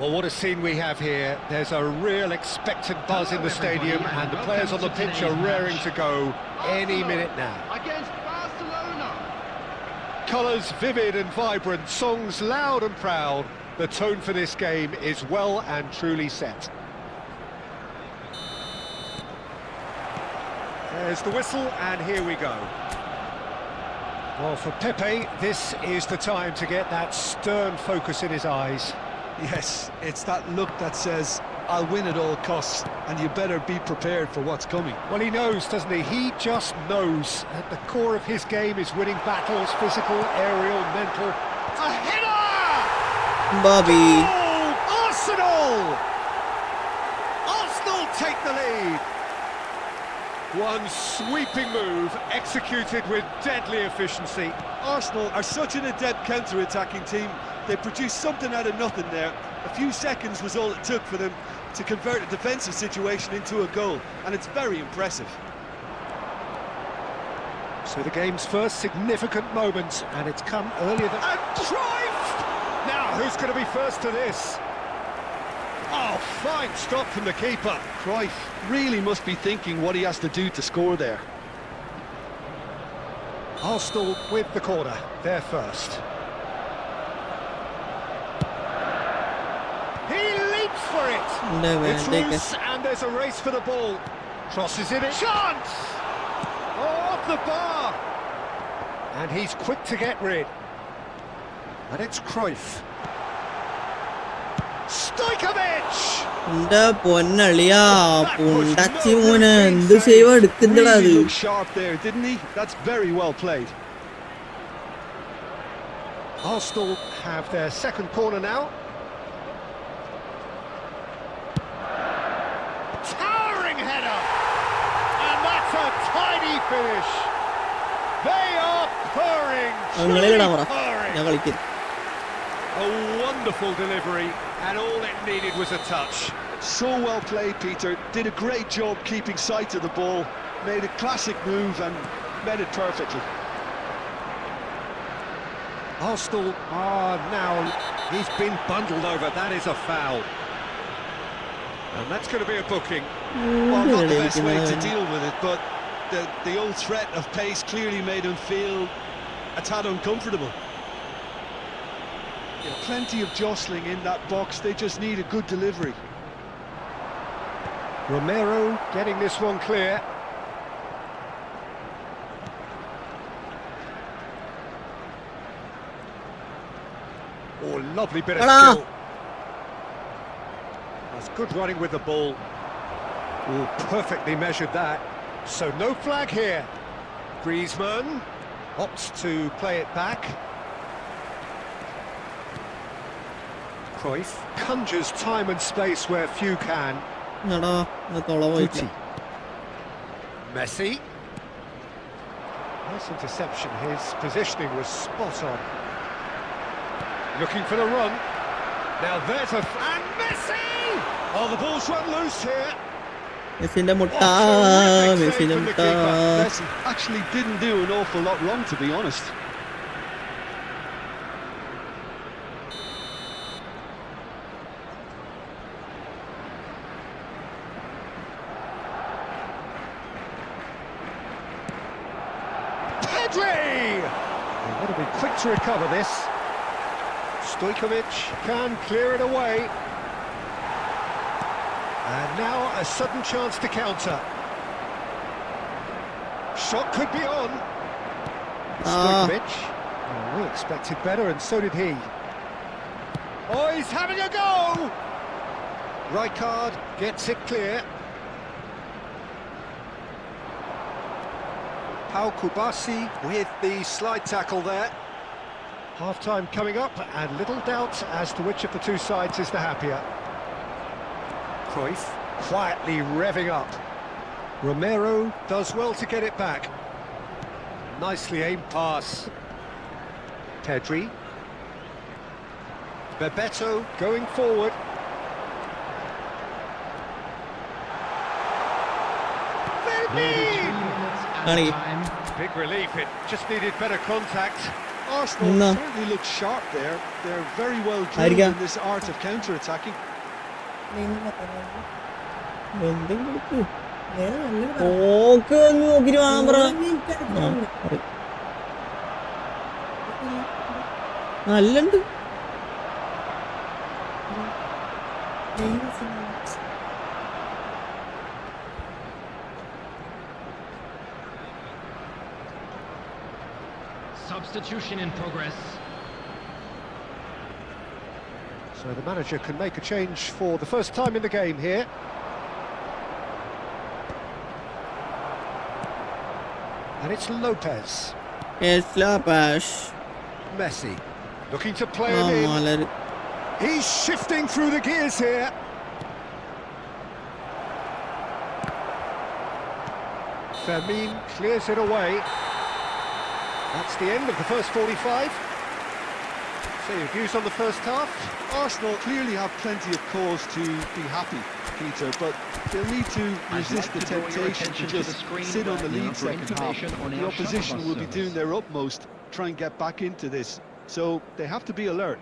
Well, what a scene we have here. There's a real expectant buzz in the stadium, and the players on the pitch are raring to go any minute now. Against Barcelona. Colours vivid and vibrant, songs loud and proud. The tone for this game is well and truly set. There's the whistle, and here we go. Well, for Pepe, this is the time to get that stern focus in his eyes. Yes, it's that look that says, I'll win at all costs, and you better be prepared for what's coming. Well, he knows, doesn't he? He just knows. At the core of his game is winning battles, physical, aerial, mental. A header! Bobby. Oh, Arsenal! Arsenal take the lead. One sweeping move, executed with deadly efficiency. Arsenal are such an adept counter-attacking team. They produced something out of nothing there. A few seconds was all it took for them to convert a defensive situation into a goal, and it's very impressive. So the game's first significant moment, and it's come earlier than... And Cruyff! Now, who's going to be first to this? Oh, fine stop from the keeper. Cruyff really must be thinking what he has to do to score there. Arsenal with the corner, they're first. He leaps for it! It's loose, and there's a race for the ball. Crosses in it. Chance! Oh, off the bar! And he's quick to get rid. And it's Cruyff. Stojkovic! എന്റെ പൊന്നളിയാ പുണ്ടച്ചി മോനെ എന്ത് save എടുക്കുന്നടാ അത്. Really looked sharp there, didn't he? That's very well played. Arsenal have their second corner now. Towering header! And that's a tidy finish. They are purring. ഞാൻ കളിക്കും. A wonderful delivery, and all it needed was a touch. So well played, Peter. Did a great job keeping sight of the ball. Made a classic move and met it perfectly. Arsenal are now... He's been bundled over. That is a foul. And that's going to be a booking. Well, not the best way to deal with it, but the old threat of pace clearly made him feel a tad uncomfortable. Yeah, plenty of jostling in that box. They just need a good delivery. Romero getting this one clear. Oh, lovely bit of skill. That's good running with the ball. Oh, perfectly measured that. So no flag here. Griezmann opts to play it back. Cruyff conjures time and space where few can. Messi. Nice interception. His positioning was spot on. Looking for the run. Now there's a... And Messi! Oh, the ball's run loose here. Messi actually didn't do an awful lot wrong, to be honest. They've got to be quick to recover this. Stojkovic can clear it away. And now a sudden chance to counter. Shot could be on. Stojkovic. Oh, we expected better, and so did he. Oh, he's having a go! Rijkaard gets it clear. Pau Kubasi with the slide tackle there. Half-time coming up, and little doubt as to which of the two sides is the happier. Cruyff quietly revving up. Romero does well to get it back. Nicely aimed pass. Pedri. Bebeto going forward. Big relief, it just needed better contact. Arsenal certainly looked sharp there. They're very well drilled in this art of counter-attacking. നല്ലുണ്ട്. Substitution in progress. So the manager can make a change for the first time in the game here. And it's Lopez. It's Lopez. Messi looking to play him in. He's shifting through the gears here. Fermin clears it away. That's the end of the first 45. So your views on the first half? Arsenal clearly have plenty of cause to be happy, Peter, but they'll need to resist the temptation to just sit on the lead second half. The opposition will be doing their utmost to try and get back into this, so they have to be alert.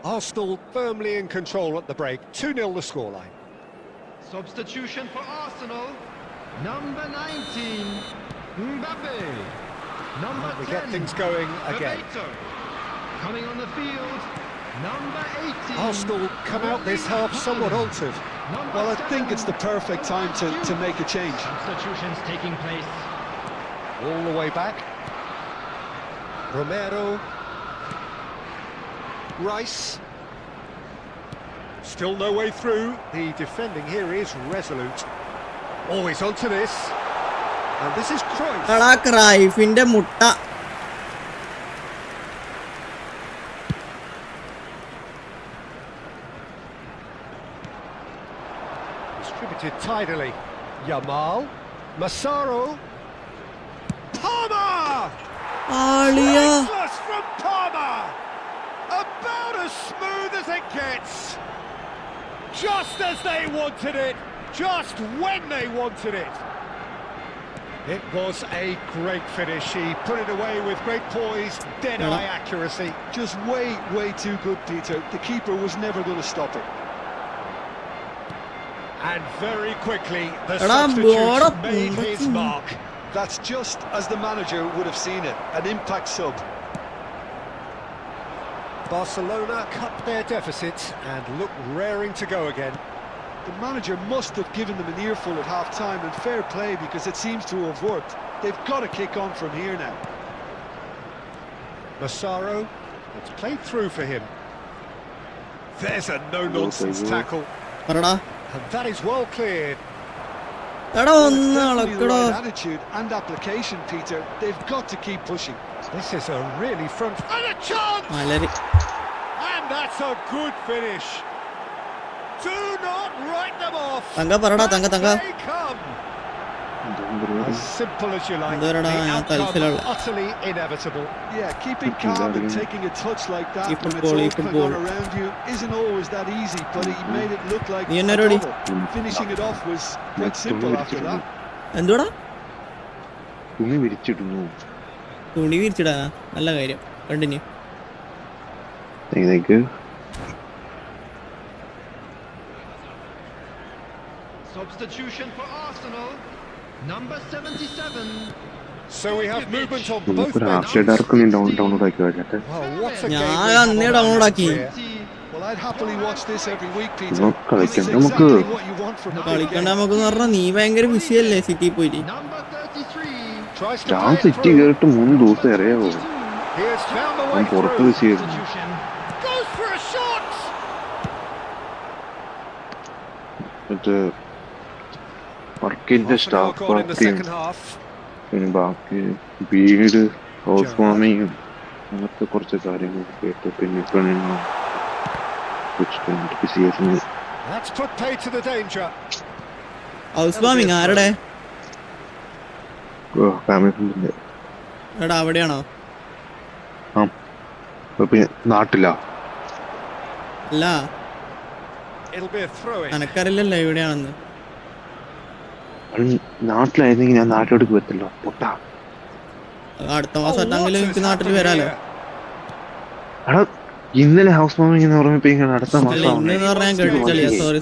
Arsenal firmly in control at the break. 2-0 the scoreline. Substitution for Arsenal. Number 19, Mbappe. Number 10, we get things going again. Bebeto. Coming on the field, number 18. Arsenal come out this half somewhat altered. Well, I think it's the perfect time to make a change. Substitutions taking place. All the way back. Romero. Rice. Still no way through. The defending here is resolute. Always onto this. And this is Cruyff. എടാ ക്രൈഫിന്റെ മുട്ട. Distributed tidily. Yamal. Massaro. Palmer! Priceless from Palmer! About as smooth as it gets. Just as they wanted it. Just when they wanted it. It was a great finish. He put it away with great poise, dead-eye accuracy. Just way too good, Peter. The keeper was never going to stop it. And very quickly, the substitute made his mark. That's just as the manager would have seen it. An impact sub. Barcelona cut their deficit and look raring to go again. The manager must have given them an earful at half-time, and fair play because it seems to have worked. They've got to kick on from here now. Massaro, it's played through for him. There's a no-nonsense tackle. And that is well cleared. Well, it's definitely the right attitude and application, Peter. They've got to keep pushing. This is a really front... And a chance! And that's a good finish. Do not write them off. They come. As simple as you like. The outcome utterly inevitable. Yeah, keeping calm and taking a touch like that when it's all going on around you isn't always that easy, but he made it look like a double. Finishing it off was quite simple after that. എന്തുവാടാ? തുണി വിരിച്ചിടാ. നല്ല കാര്യം. Continue. Thank you. Substitution for Arsenal. Number 77. So we have movement on both benches. ഞാൻ അന്നേ download ആക്കി. Well, I'd happily watch this every week, Peter. This കളിക്കണ്ട is നമുക്ക്. exactly what you want from a big game. നമുക്കെന്ന് പറഞ്ഞാൽ നീ ഭയങ്കര ബിസിയല്ലേ city പോയിട്ട്. Number 33. Tries to ഞാൻ play it സിറ്റി through. കേറിട്ട് 3 ദിവസം അറിയാവോ? He has found the way ഞാൻ പുറത്ത് through. വിസിയായിരുന്നു. Substitution. Goes for a shot. മറ്റേ വർക്കിന്റെ Half an hour staff gone in the പാർട്ടിയും second half. പിന്നെ ബാക്കി വീട് ഹൗസ് വാമിങ്ങും അങ്ങനത്തെ കുറച്ച് കാര്യങ്ങൾ കേട്ട് പിന്നെ പെണ്ണിനും That's put pay to the danger. Housewarming ആരുടെ? ഫാമിലി ഫ്രണ്ടിന്റെ. എടാ അവിടെയാണോ? പിന്നെ നാട്ടിലാ? അല്ല It'll be a throw in. എനക്കറിയില്ലല്ലോ എവിടെയാണെന്ന്. നാട്ടിലായിരുന്നെങ്കിൽ ഞാൻ നാട്ടിലോട്ട് വരത്തില്ലോ പൊട്ടാ. അടുത്ത മാസം അല്ലെങ്കിലും എനിക്ക് നാട്ടിൽ വരാലോ. എടാ ഇന്നലെ ഹൗസ് വാമിങ് എന്ന് പറഞ്ഞപ്പോ ഇങ്ങനെ അടുത്ത മാസം ഇന്ന് പറഞ്ഞാൽ കേട്ടില്ല. Sorry.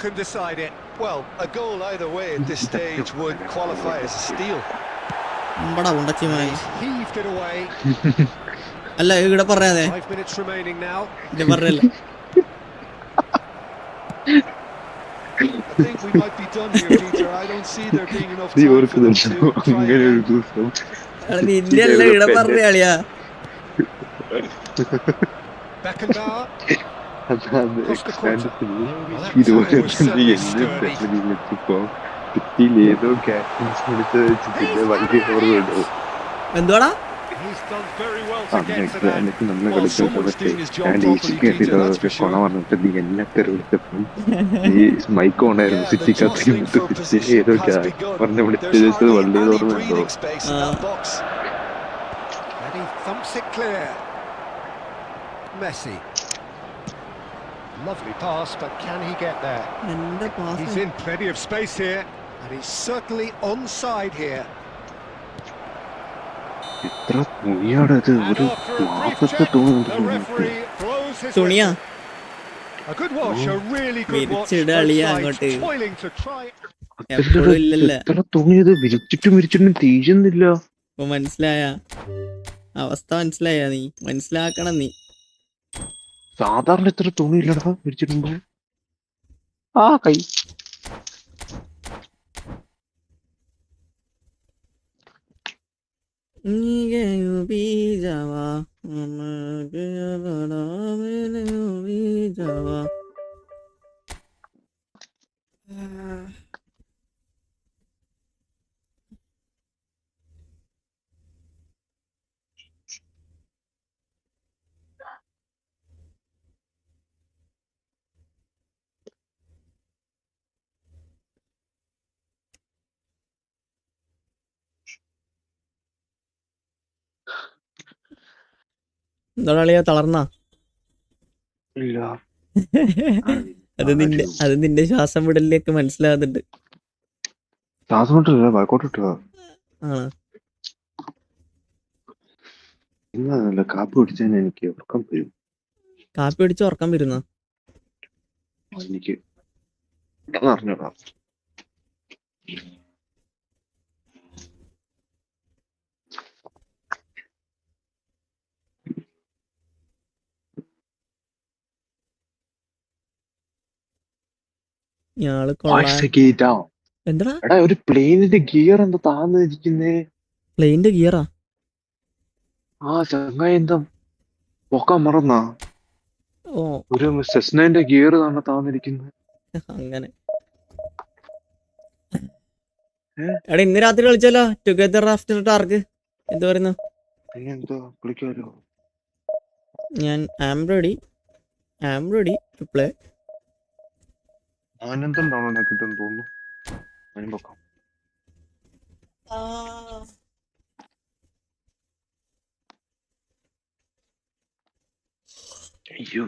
Can decide it. Well, a goal either way at this stage would qualify as a steal. ഉണ്ടച്ചിമായി. Heaved it away. അല്ല ഇവിടെ പറയാതെ 5 minutes remaining now. ഇത് പറയല്ല. I think we might be done here, Peter. I don't see there being enough time for them to try അങ്ങനെ ഒരു again. ദിവസം നിന്റെ അല്ല ഇവിടെ പറയാളിയാ. Beckenbauer. ഇതുപോലെ തന്നെ എന്നെ വെച്ചപ്പോ ഏതോ ക്യാപ്റ്റൻസ് വിളിച്ച് വെച്ചിട്ട് വണ്ടി ഓർമ്മയുണ്ടോ? എന്തുവാടാ? He's done very well to get to that. എന്നിട്ട് നമ്മളെ കളിക്കുന്ന സമയത്ത് ഞാൻ ഡീസിക്ക് വേണ്ടിട്ട് കൊണ പറഞ്ഞിട്ട് നീ എന്നെ തെറി വിളിച്ചപ്പം ഈ മൈക്ക് ഉണ്ടായിരുന്നു സിറ്റിക്കകത്ത് ഏതോ പറഞ്ഞ വിളിച്ചത് വള്ളി ഓർമ്മയുണ്ടോ? And he thumps it clear. Messi. Lovely pass, but can he get there? എന്റെ pass. He's in plenty of space here, and he's certainly onside here. എത്ര തുണിയാണത്? ഒരു നാപ്പത്തെ തുണിയാ? A good wash, a really good watch. വിരിച്ചിട അളിയാ അങ്ങോട്ട്. Toiling to try. എപ്പോഴും ഇല്ലല്ല. എത്ര തുണിയത് വിരിച്ചിട്ടും തീരുന്നില്ല. ഇപ്പൊ മനസ്സിലായ അവസ്ഥ മനസ്സിലായ? നീ മനസ്സിലാക്കണം. നീ സാധാരണ എത്ര തുണിയില്ലടാ വിരിച്ചിടുമ്പോ? ആ കൈ എന്താ കളിയാ തളർന്നാ? ഇല്ല അത് നിന്റെ ശ്വാസം വിടലിലേക്ക് മനസ്സിലാകുന്നുണ്ട്. ശ്വാസം വിട്ടില്ല, ബാക്കോട്ട് ഇട്ടുക. ഇന്നല്ല കാപ്പി കുടിച്ചാൽ എനിക്ക് ഉറക്കം വരും. കാപ്പി അടിച്ച് ഉറക്കം വരുന്ന എനിക്ക് അറിഞ്ഞോടാ. എന്താ ഒരു പ്ലെയിനിന്റെ ഗിയർ എന്താ താന്നിരിക്കുന്നേ? പ്ലെയിന്റെ ഗിയറാ? ആ ചങ്ങായി എന്താ പൊക്കാൻ മറന്നാ? ഓ ഒരു സെസ്നന്റെ ഗിയർ തന്നെ താന്നിരിക്കുന്നത്. അങ്ങനെ. എടാ ഇന്ന് രാത്രി കളിച്ചാലോ? Together after dark. എന്ത് പറയുന്നു? ഞാൻ ആം റെഡി ടു പ്ലേ. ആനന്ദം ഡൗൺലോഡ് ആക്കിട്ടെന്ന് തോന്നുന്നു. അതിന് പൊക്കാം. അയ്യോ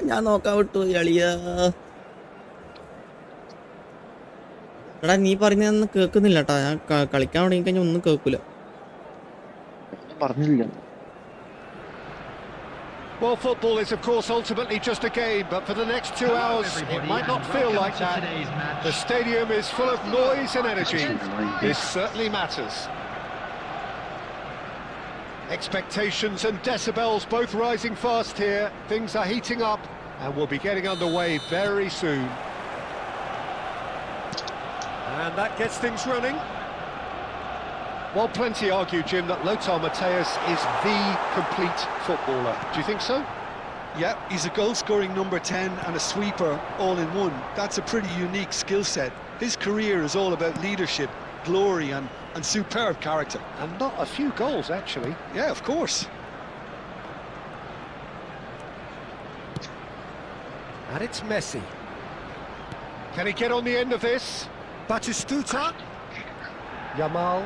ഞാൻ നോക്കാൻ വിട്ടു കളിയാ. എടാ നീ പറഞ്ഞതൊന്നും കേൾക്കുന്നില്ല കേട്ടാ. ഞാൻ കളിക്കാൻ തുടങ്ങി കഴിഞ്ഞാൽ ഒന്നും കേൾക്കൂല. പറഞ്ഞില്ല. Well, football is, of course, ultimately just a game, but for the next 2 hours, it might not feel like that. The stadium is full of noise and energy. This certainly matters. Expectations and decibels both rising fast here. Things are heating up and we'll be getting underway very soon. And that gets things running. Well, plenty argue, Jim, that Lothar Matthäus is the complete footballer. Do you think so? Yeah, he's a goal-scoring number 10 and a sweeper all in one. That's a pretty unique skill set. His career is all about leadership, glory and superb character. And not a few goals, actually. Yeah, of course. And it's Messi. Can he get on the end of this? Batistuta. Yamal.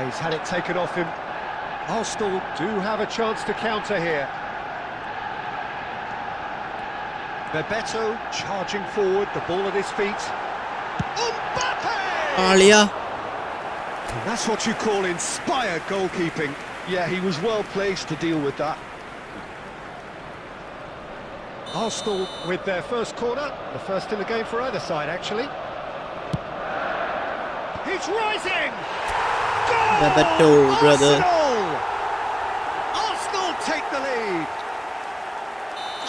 He's had it taken off him. Arsenal do have a chance to counter here. Bebeto charging forward, the ball at his feet. Mbappe! Alia. And that's what you call inspired goalkeeping. Yeah, he was well placed to deal with that. Arsenal with their first corner, the first in the game for either side, actually. He's rising! Bebeto, brother. Arsenal take the lead.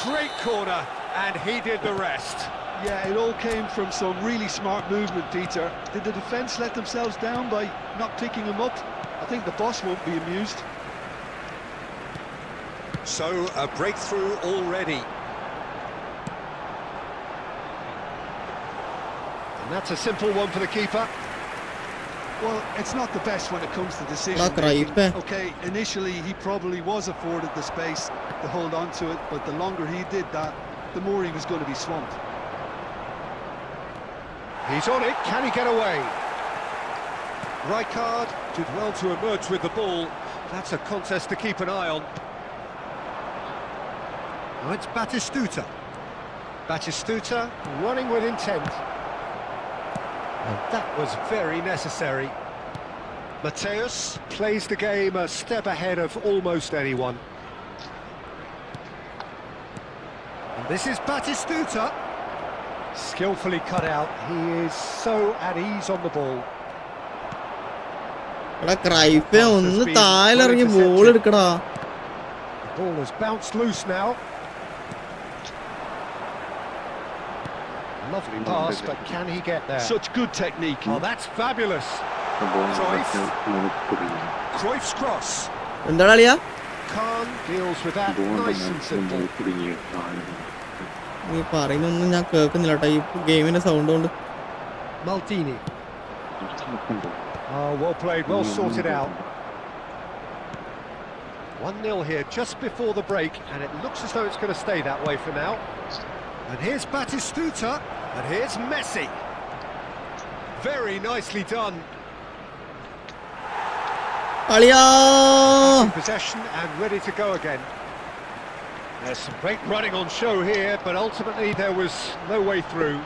Great corner, and he did the rest. Yeah, it all came from some really smart movement, Peter. Did the defence let themselves down by not picking him up? I think the boss won't be amused. So, a breakthrough already. And that's a simple one for the keeper. Well, it's not the best when it comes to decision making. Okay, initially he probably was afforded the space to hold on to it, but the longer he did that, the more he was going to be swamped. He's on it, can he get away? Rijkaard did well to emerge with the ball. That's a contest to keep an eye on. Now it's Batistuta. Batistuta running with intent. And that was very necessary. Mateus plays the game a step ahead of almost anyone. And this is Batistuta. Skillfully cut out. He is so at ease on the ball. എടാ ക്രൈഫേ ഒന്ന് താഴെയിറങ്ങി ball എടുക്കടാ. The ball has bounced loose now. Lovely pass, but can he get there? Such good technique. Oh, that's fabulous. Cruyff's cross. എന്താടാ അളിയാ? Khan deals with that nice and simple. നീ പറയുന്നൊന്നും ഞാൻ കേൾക്കുന്നില്ല കേട്ടോ ഈ ഗെയിമിന്റെ സൗണ്ട് കൊണ്ട്. Maldini. Oh, well played, well sorted out. 1-0 here just before the break, and it looks as though it's going to stay that way for now. And here's Batistuta, and here's Messi. Very nicely done. അളിയാ Possession and ready to go again. There's some great running on show here, but ultimately there was no way through.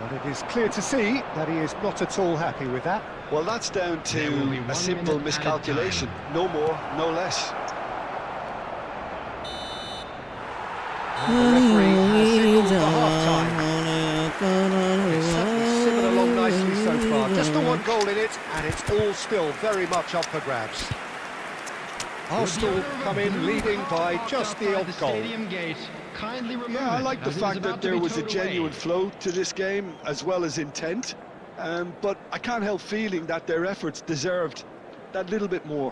But it is clear to see that he is not at all happy with that. Well, that's down to a simple miscalculation. No more, no less. And the referee has signalled for half-time. It's certainly simmered along nicely so far. Just the one goal in it, and it's all still very much up for grabs. Arsenal come in leading by just the odd goal. Yeah, I like the fact that there was a genuine flow to this game as well as intent, but I can't help feeling that their efforts deserved that little bit more.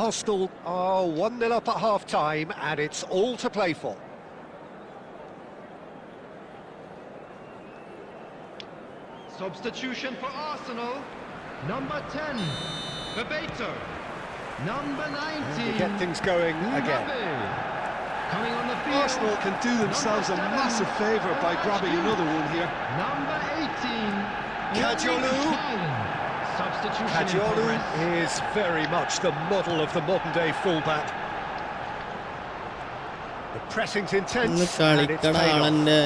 Arsenal are 1-0 up at half-time, and it's all to play for. Substitution for Arsenal. Number 10, Bebeto. Number 19, To get things going again. coming on the field. Arsenal can do themselves a massive favour by grabbing another one here. Number 18, Kajolu. Substitution in Kajolu progress. is very much the model of the modern-day fullback. The pressing's ഒന്ന് intense, and it's കളിക്കടാ paid off. ആളെന്റെ.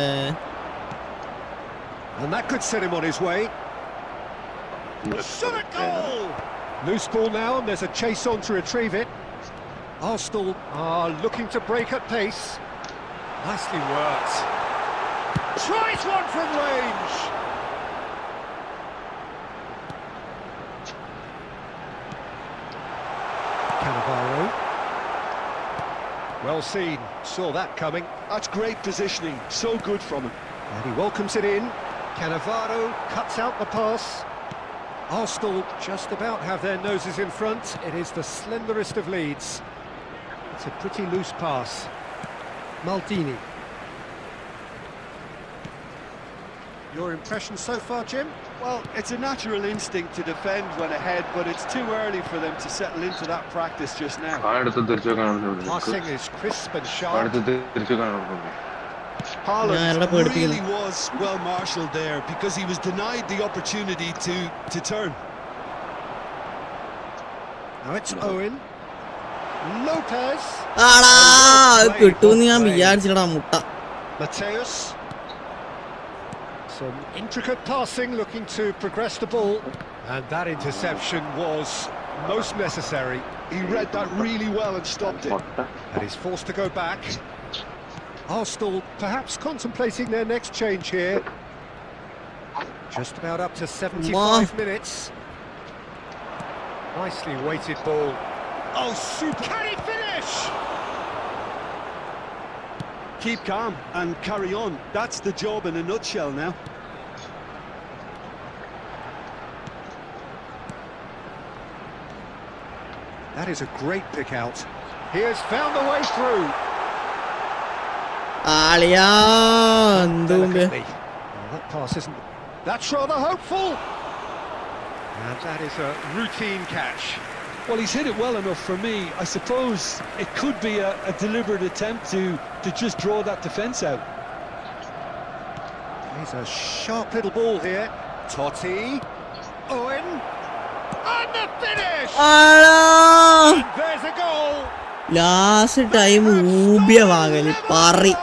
And that could set him on his way. Shot at goal! Loose ball now, and there's a chase on to retrieve it. Arsenal are looking to break at pace. Nicely worked. Tries one from range! Cannavaro. Well seen, saw that coming. That's great positioning, so good from him. And he welcomes it in. Cannavaro cuts out the pass. Arsenal just about have their noses in front. It is the slenderest of leads. It's a pretty loose pass. Maldini. Your impression so far, Jim? Well, it's a natural instinct to defend when ahead, but it's too early for them to settle into that practice just now. Passing is crisp and sharp. Haaland really was well marshalled there because he was denied the opportunity to turn. Now it's Owen. Lopez. ആടാ കിട്ടൂന്ന് ഞാൻ വിചാരിച്ചില്ലടാ മുട്ട. Mateus. Some intricate passing, looking to progress the ball. And that interception was most necessary. He read that really well and stopped it. And he's forced to go back. Arsenal perhaps contemplating their next change here. Just about up to 75 minutes. Nicely weighted ball. Oh, super! Can he finish? Keep calm and carry on. That's the job in a nutshell now. That is a great pick out. He has found a way through. ആളിയാ എന്തുണ്ട്? Delicately. Oh, that pass isn't... That's rather hopeful. And that is a routine catch. Well, he's hit it well enough for me. I suppose it could be a deliberate attempt to just draw that defence out. He's a sharp little ball here. Totti. Owen. And the finish! ആടാ And there's a goal. Last time ഊബിയ വാങ്ങല് പറി.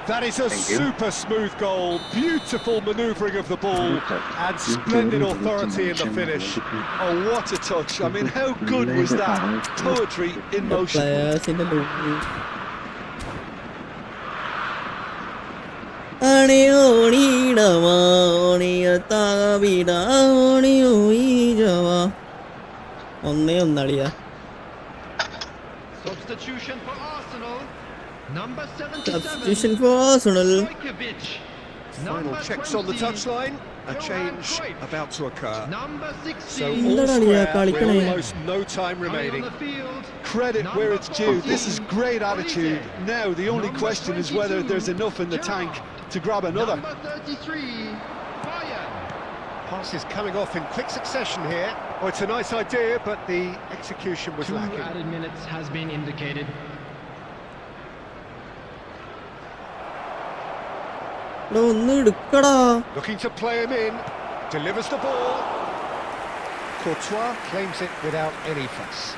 That is a super smooth goal, beautiful manoeuvring of the ball, and splendid authority in the finish. Oh, what a touch. I mean, how good was that? Poetry in motion. Players in the loop. Substitution for Arsenal. Number 77. Substitution for Arsenal. Stojkovic. Final Number checks on the 20. touchline. A change about to occur. Number 16. So all square with almost no time Coming on remaining. the field. Credit where it's due. This is great attitude. Now, the only Number question is whether 22, there's enough in the tank to grab another. Number 33. Bayern. Passes coming off in quick succession here. Oh, it's a nice idea, but the execution was 2 lacking. added minutes has been indicated. Looking to play him in. Delivers the ball. Courtois claims it without any fuss.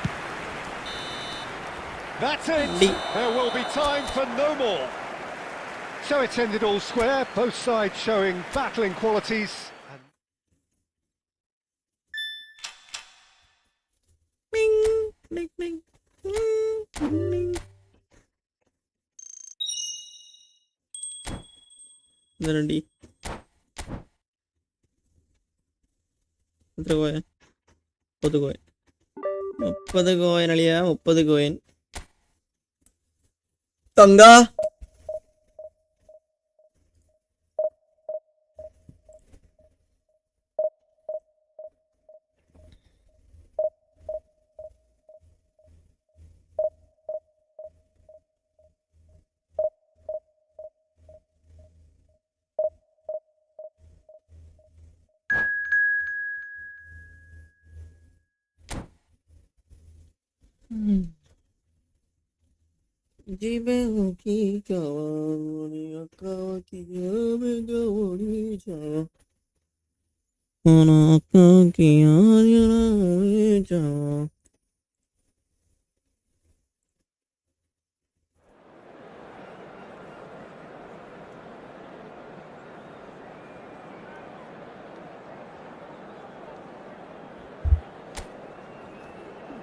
That's it. There will be time for no more. So it's ended all square, both sides showing battling qualities. ഇതരണ്ടി എത്ര coin 30 coin 30 coin അളിയ 30 coin തങ്ക Jibe ki kawani akawa ki yabe gawani jawa Ana akawa ki yabe jawa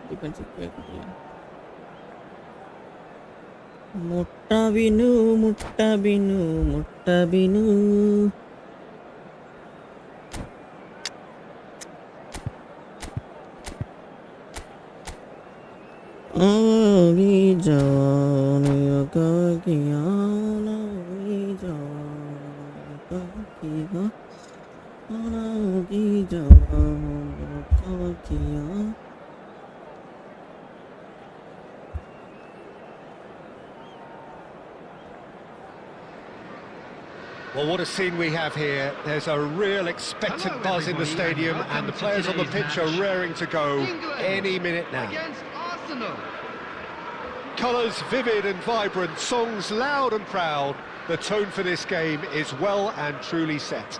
Defensive play Muttabinu, Muttabinu, Muttabinu. Agi jawan kagiyana, agi jawan kagiya, agi jawan kagiya. Well, what a scene we have here. There's a real expectant buzz in the stadium, and the players on the pitch are raring to go any minute now. Against Arsenal. Colours vivid and vibrant, songs loud and proud. The tone for this game is well and truly set.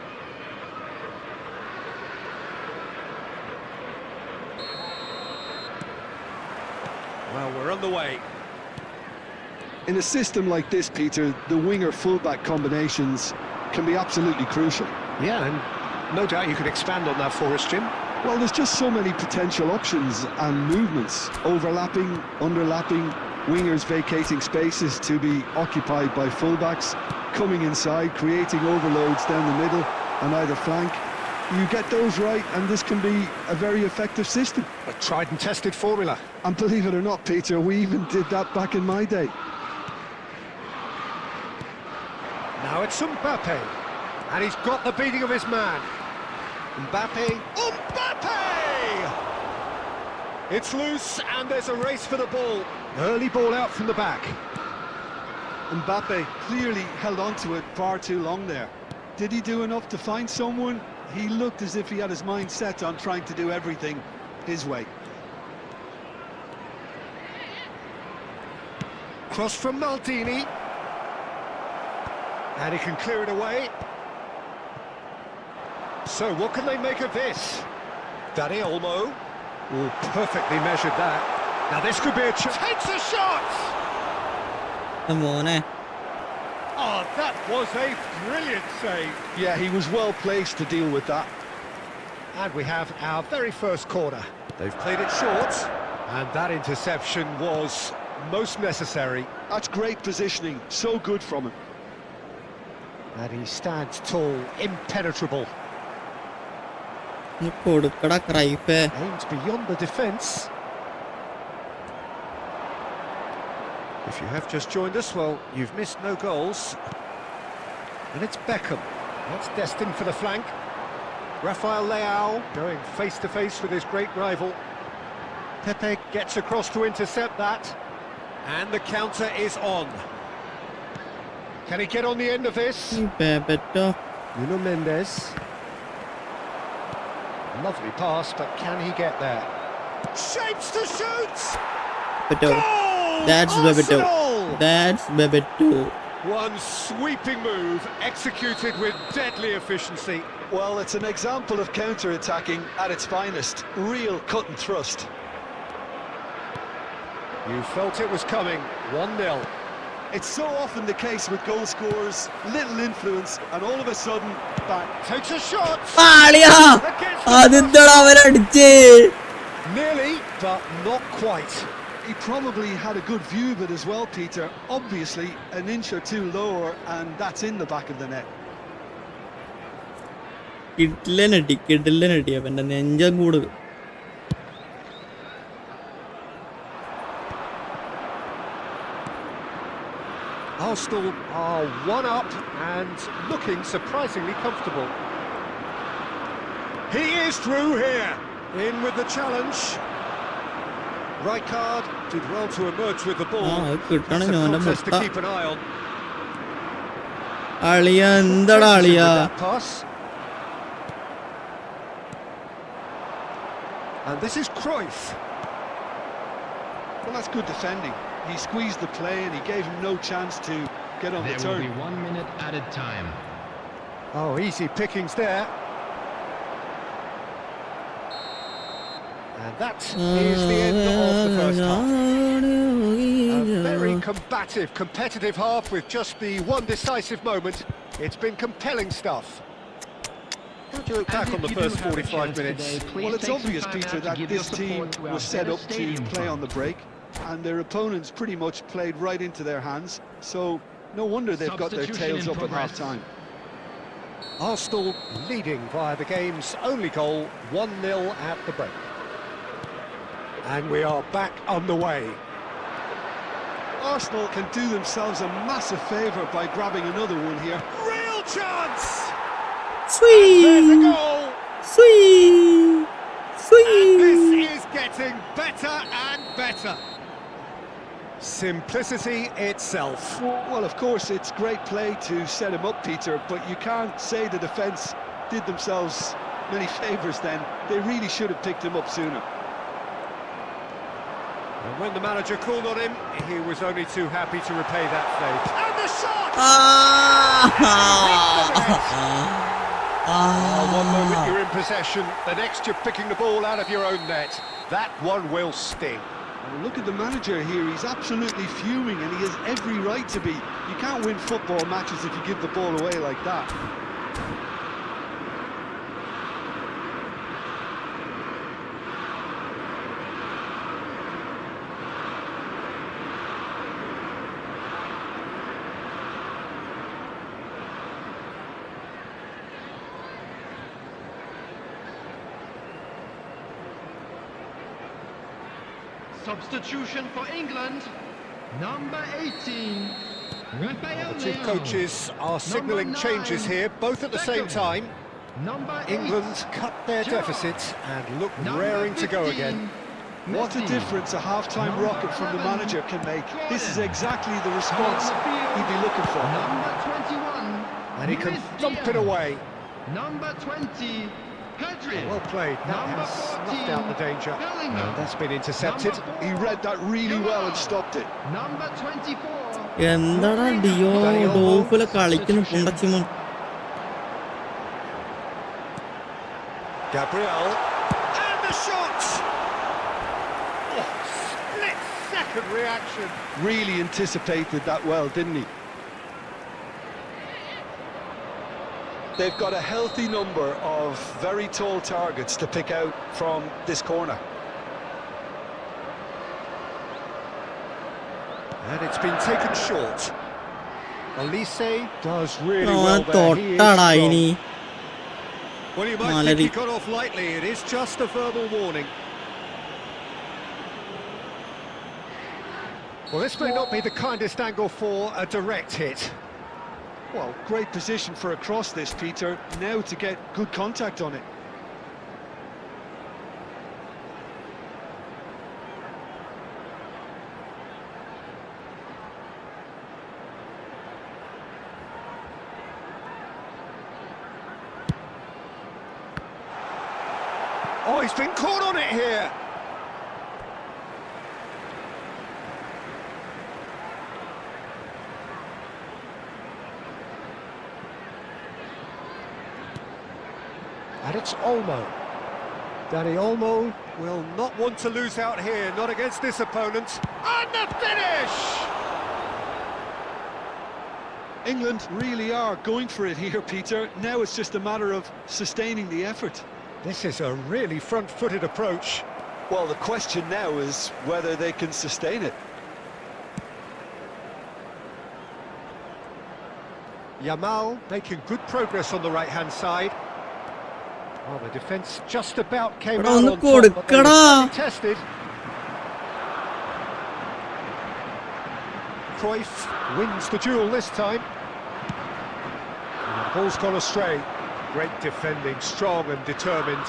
Well, we're on the way. In a system like this, Peter, the winger-fullback combinations can be absolutely crucial. Yeah, and no doubt you could expand on that for us, Jim. Well, there's just so many potential options and movements, overlapping, underlapping, wingers vacating spaces to be occupied by fullbacks, coming inside, creating overloads down the middle and either flank. You get those right and this can be a very effective system. A tried and tested formula. And believe it or not, Peter, we even did that back in my day. Now it's Mbappe, and he's got the beating of his man. Mbappe! It's loose, and there's a race for the ball. Early ball out from the back. Mbappe clearly held on to it far too long there. Did he do enough to find someone? He looked as if he had his mind set on trying to do everything his way. Cross from Maldini. And he can clear it away. So what can they make of this? Dani Olmo. Oh, perfectly measured that. Now this could be a chance. Takes a shot! Come on, Oh, that was a brilliant save. Yeah, he was well placed to deal with that. And we have our very first corner. They've played it short, and that interception was most necessary. That's great positioning, so good from him. And he stands tall, impenetrable. കൊടുക്കടാ ക്രൈഫേ. Aims beyond the defence. If you have just joined us, well, you've missed no goals. And it's Beckham. That's destined for the flank. Rafael Leao going face-to-face with his great rival. Pepe gets across to intercept that. And the counter is on. Can he get on the end of this? Bebeto. Nuno Mendes. Lovely pass, but can he get there? Shapes to shoot! Bebeto. That's Bebeto. That's Bebeto. One sweeping move, executed with deadly efficiency. Well, it's an example of counter-attacking at its finest. Real cut and thrust. You felt it was coming. 1-0. It's so often the case with goal scorers, little influence, and all of a sudden, bang. Takes a shot! Nearly, but not quite. He probably had a good view of it as well, Peter. Obviously, an inch or two lower, and that's in the back of the net. കിടിലനടി അവന്റെ നെഞ്ചം കൂടുക. Arsenal are 1-up and looking surprisingly comfortable. He is through here, in with the challenge. Rijkaard did well to emerge with the ball. That's a contest to keep an eye on. അളിയ എന്താടാ അളിയ. Pass. And this is Cruyff. Well, that's good defending. He squeezed the play and he gave him no chance to get on the turn. There will be 1 minute added time. Oh, easy pickings there. And that is the end of the first half. A very combative, competitive half with just the one decisive moment. It's been compelling stuff. How do you look back on the first 45 minutes? Well, it's obvious, Peter, that this team was set up to play on the break, and their opponents pretty much played right into their hands, so no wonder they've got their tails up at half-time. Arsenal leading via the game's only goal, 1-0 at the break. And we are back underway. Arsenal can do themselves a massive favour by grabbing another one here. Real chance! Sweet. There's a goal! Sweet. And this is getting better and better. Simplicity itself. Well, of course, it's great play to set him up, Peter, but you can't say the defence did themselves many favours then. They really should have picked him up sooner. And when the manager called on him, he was only too happy to repay that favour. And the shot! One moment you're in possession, the next you're picking the ball out of your own net. That one will sting. Well, look at the manager here, he's absolutely fuming and he has every right to be. You can't win football matches if you give the ball away like that. Substitution for England, number 18, Rafael The two Leao. coaches are signalling Number changes 9, here, both at the same Beckham. time. Number 8, England cut their Gerrard. deficit and look Number raring to go 15, again. What a Messi. difference a half-time Number rocket from the 7, manager can make. This is Jordan. exactly the response On the field, he'd be looking for. Number 21, And he can Luis thump Diaz. it away. Number 20, Pedri. Well played, that Number has 14, snuffed out the danger. Bellingham. That's been intercepted. Number He 4, read that really well and stopped it. Number 24, എന്താടാ deo ഡോഫിലെ കളിക്കുന്ന പുണ്ടച്ചിമോൻ. Gabriel. And the shot! Oh, split-second reaction. Really anticipated that well, didn't he? They've got a healthy number of very tall targets to pick out from this corner. And it's been taken short. Elise does really well there. He is strong. Well, you might think he got off lightly. It is just a verbal warning. Well, this may not be the kindest angle for a direct hit. Well, great position for a cross this, Peter. Now to get good contact on it. Oh, he's been caught on it here. And it's Olmo. Danny Olmo will not want to lose out here, not against this opponent. And the finish! England really are going for it here, Peter. Now it's just a matter of sustaining the effort. This is a really front-footed approach. Well, the question now is whether they can sustain it. Yamal making good progress on the right-hand side. Well, the defence just about came out on top, but they were certainly tested. Cruyff wins the duel this time. And the ball's gone astray. Great defending, strong and determined.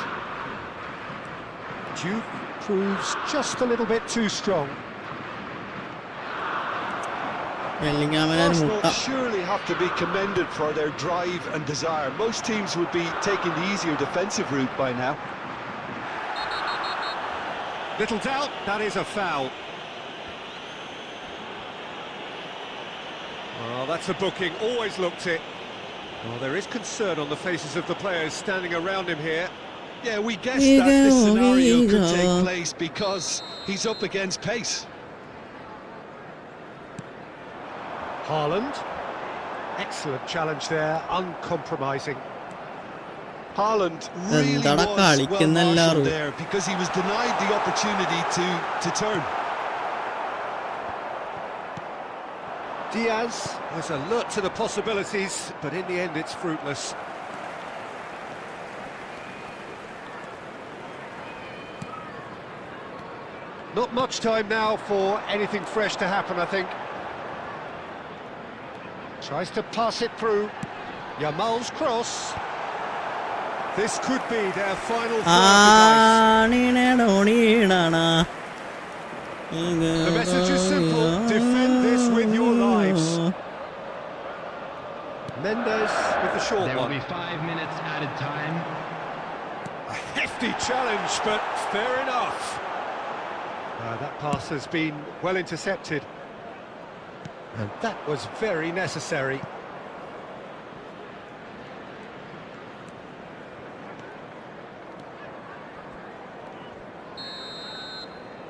Juve proves just a little bit too strong. Arsenal surely have to be commended for their drive and desire. Most teams would be taking the easier defensive route by now. Little doubt, that is a foul. Well, that's a booking, always looked it. Well, there is concern on the faces of the players standing around him here. Yeah, we guessed that this scenario could take place because he's up against pace. Haaland. Excellent challenge there, uncompromising. Haaland really was well marshalled there because he was denied the opportunity to turn. Diaz was alert to the possibilities, but in the end it's fruitless. Not much time now for anything fresh to happen, I think. Tries to pass it through. Yamal's cross. This could be their final throw device. The message is simple. Defend this with your lives. Mendes with the short one. There will be 5 minutes added time. A hefty challenge, but fair enough. That pass has been well intercepted. And that was very necessary.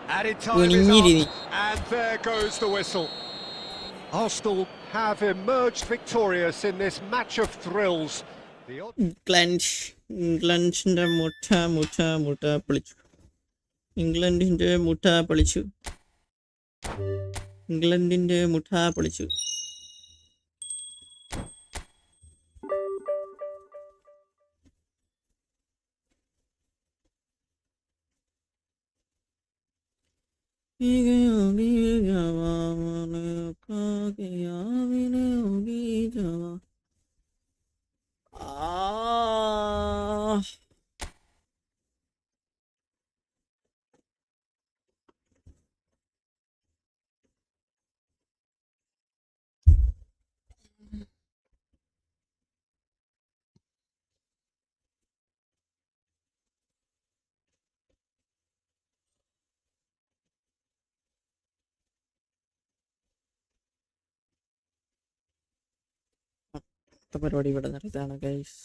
Added time is up, and there goes the whistle. Arsenal have emerged victorious in this match of thrills. ഇംഗ്ലണ്ടിന്റെ മുഠ പൊളിച്ചു. പരിപാടി ഇവിടെ നിർത്തുകയാണ് guys.